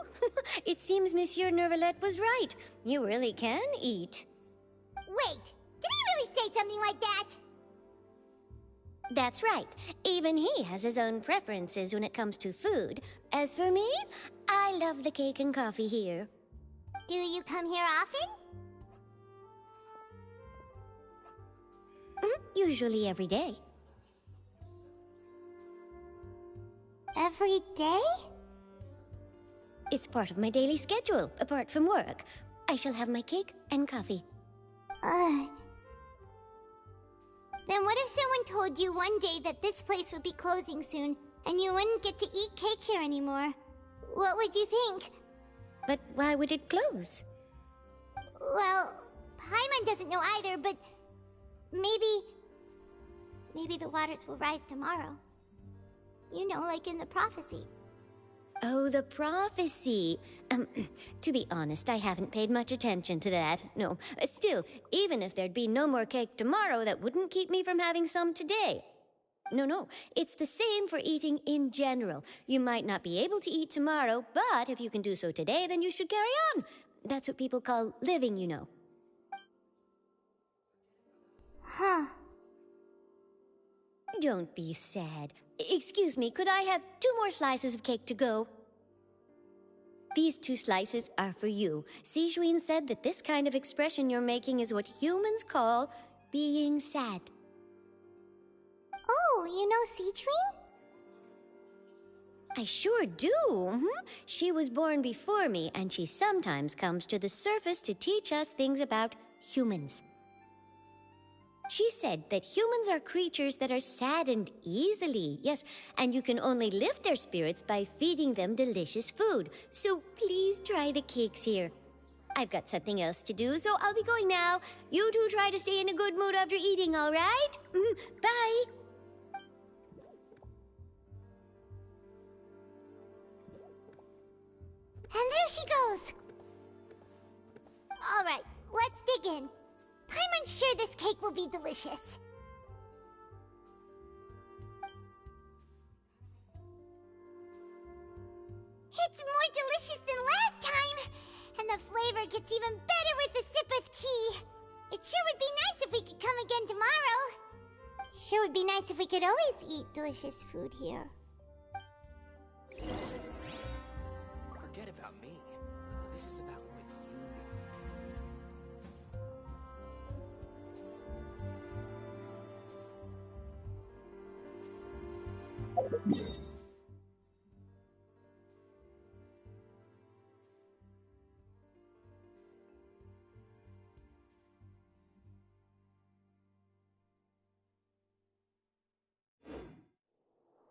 Speaker 13: It seems Monsieur Nervalette was right. You really can eat.
Speaker 2: Wait, did he really say something like that?
Speaker 13: That's right. Even he has his own preferences when it comes to food. As for me, I love the cake and coffee here.
Speaker 2: Do you come here often?
Speaker 13: Usually every day.
Speaker 2: Every day?
Speaker 13: It's part of my daily schedule, apart from work. I shall have my cake and coffee.
Speaker 2: Then what if someone told you one day that this place would be closing soon, and you wouldn't get to eat cake here anymore? What would you think?
Speaker 13: But why would it close?
Speaker 2: Well, Paimon doesn't know either, but maybe the waters will rise tomorrow. You know, like in the prophecy.
Speaker 13: Oh, the prophecy. To be honest, I haven't paid much attention to that. No, still, even if there'd be no more cake tomorrow, that wouldn't keep me from having some today. No, it's the same for eating in general. You might not be able to eat tomorrow, but if you can do so today, then you should carry on. That's what people call living, you know.
Speaker 2: Huh.
Speaker 13: Don't be sad. Excuse me, could I have 2 more slices of cake to go? These 2 slices are for you. Sijuin said that this kind of expression you're making is what humans call being sad.
Speaker 2: Oh, you know Sijuin?
Speaker 13: I sure do. She was born before me, and she sometimes comes to the surface to teach us things about humans. She said that humans are creatures that are saddened easily, yes, and you can only lift their spirits by feeding them delicious food. So please try the cakes here. I've got something else to do, so I'll be going now. You two try to stay in a good mood after eating, all right? Bye.
Speaker 2: And there she goes. All right, let's dig in. Paimon's sure this cake will be delicious. It's more delicious than last time, and the flavor gets even better with a sip of tea. It sure would be nice if we could come again tomorrow. Sure would be nice if we could always eat delicious food here.
Speaker 15: Forget about me. This is about what you want.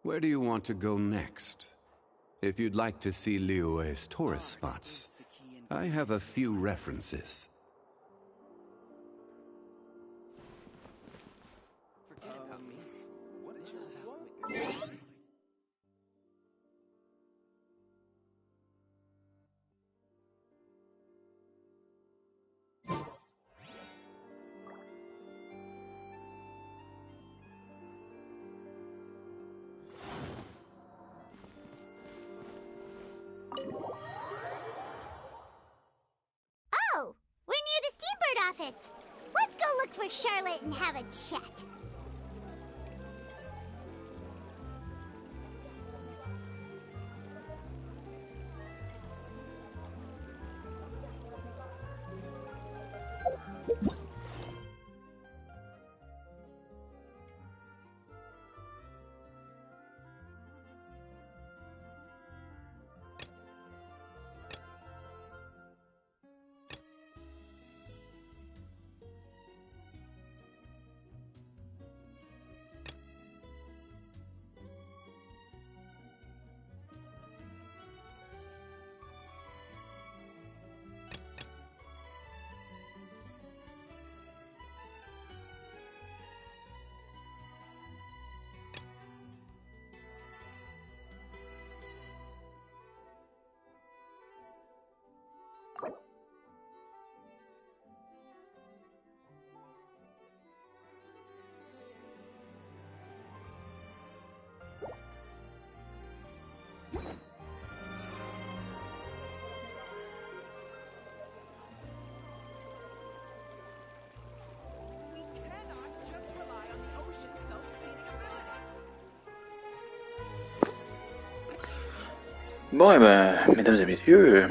Speaker 16: Where do you want to go next? If you'd like to see Liyue's tourist spots, I have a few references.
Speaker 15: Forget about me. What is this about?
Speaker 2: Oh, we're near the Seabird office. Let's go look for Charlotte and have a chat.
Speaker 23: Bon, et ben, mesdames et messieurs,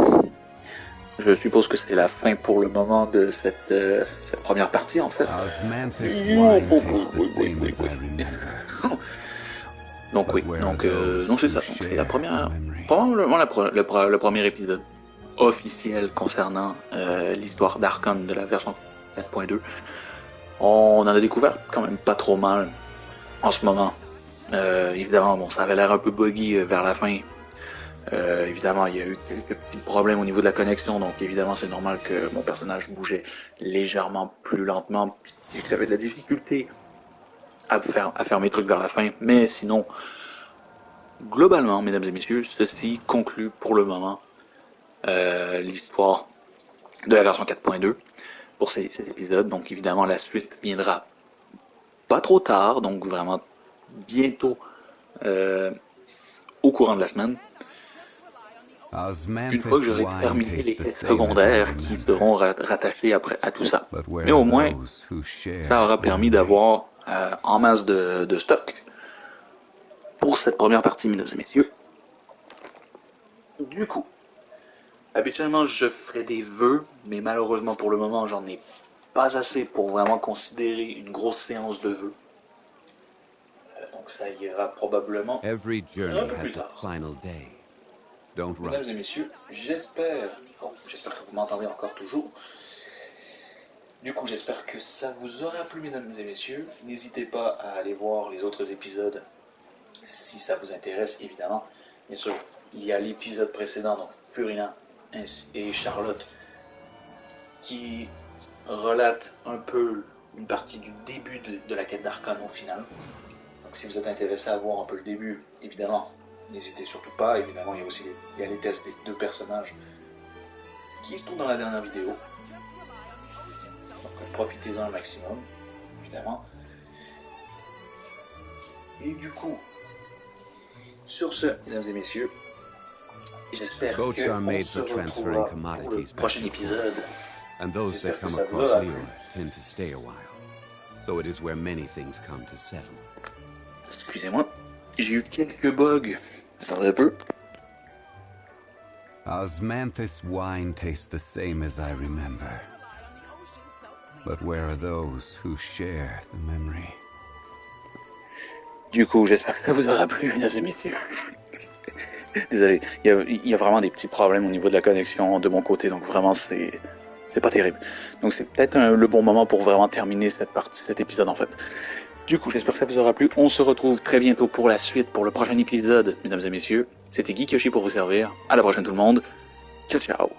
Speaker 23: je suppose que c'était la fin pour le moment de cette première partie, en fait. Donc oui, donc c'est ça. C'est la première, probablement le premier épisode officiel concernant l'histoire d'Archon de la version 4.2. On en a découvert quand même pas trop mal en ce moment. Évidemment, bon, ça avait l'air un peu buggy vers la fin. Évidemment, il y a eu quelques petits problèmes au niveau de la connexion, donc évidemment c'est normal que mon personnage bougeait légèrement plus lentement, et que j'avais de la difficulté à faire mes trucs vers la fin, mais sinon, globalement, mesdames et messieurs, ceci conclut pour le moment l'histoire de la version 4.2 pour ces épisodes, donc évidemment la suite viendra pas trop tard, donc vraiment bientôt au courant de la semaine. Une fois que j'aurai terminé les quêtes secondaires qui seront rattachées après à tout ça. Mais au moins, ça aura permis d'avoir en masse de stock pour cette première partie, mesdames et messieurs. Du coup, habituellement je ferais des vœux, mais malheureusement pour le moment j'en ai pas assez pour vraiment considérer une grosse séance de vœux. Donc ça ira probablement un peu plus tard. Mesdames et messieurs, j'espère que vous m'entendez encore toujours. Du coup, j'espère que ça vous aura plu, mesdames et messieurs. N'hésitez pas à aller voir les autres épisodes si ça vous intéresse, évidemment. Bien sûr, il y a l'épisode précédent, donc Furina et Charlotte, qui relate un peu une partie du début de la quête d'Arcane au final. Donc si vous êtes intéressé à voir un peu le début, évidemment, n'hésitez surtout pas. Évidemment, il y a les tests des deux personnages qui se trouvent dans la dernière vidéo. Donc profitez-en un maximum, évidemment. Et du coup, sur ce, mesdames et messieurs, j'espère qu'on se retrouvera pour le prochain épisode. J'espère que ça vous aura plu. Excusez-moi, j'ai eu quelques bugs. Attendez un peu.
Speaker 16: Osmanthus wine tastes the same as I remember. But where are those who share the memory?
Speaker 23: Du coup, j'espère que ça vous aura plu, mesdames et messieurs. Désolé, il y a vraiment des petits problèmes au niveau de la connexion de mon côté, donc vraiment c'est pas terrible. Donc c'est peut-être le bon moment pour vraiment terminer cet épisode en fait. Du coup, j'espère que ça vous aura plu. On se retrouve très bientôt pour la suite, pour le prochain épisode, mesdames et messieurs. C'était GeekYoshii pour vous servir. À la prochaine tout le monde. Ciao ciao.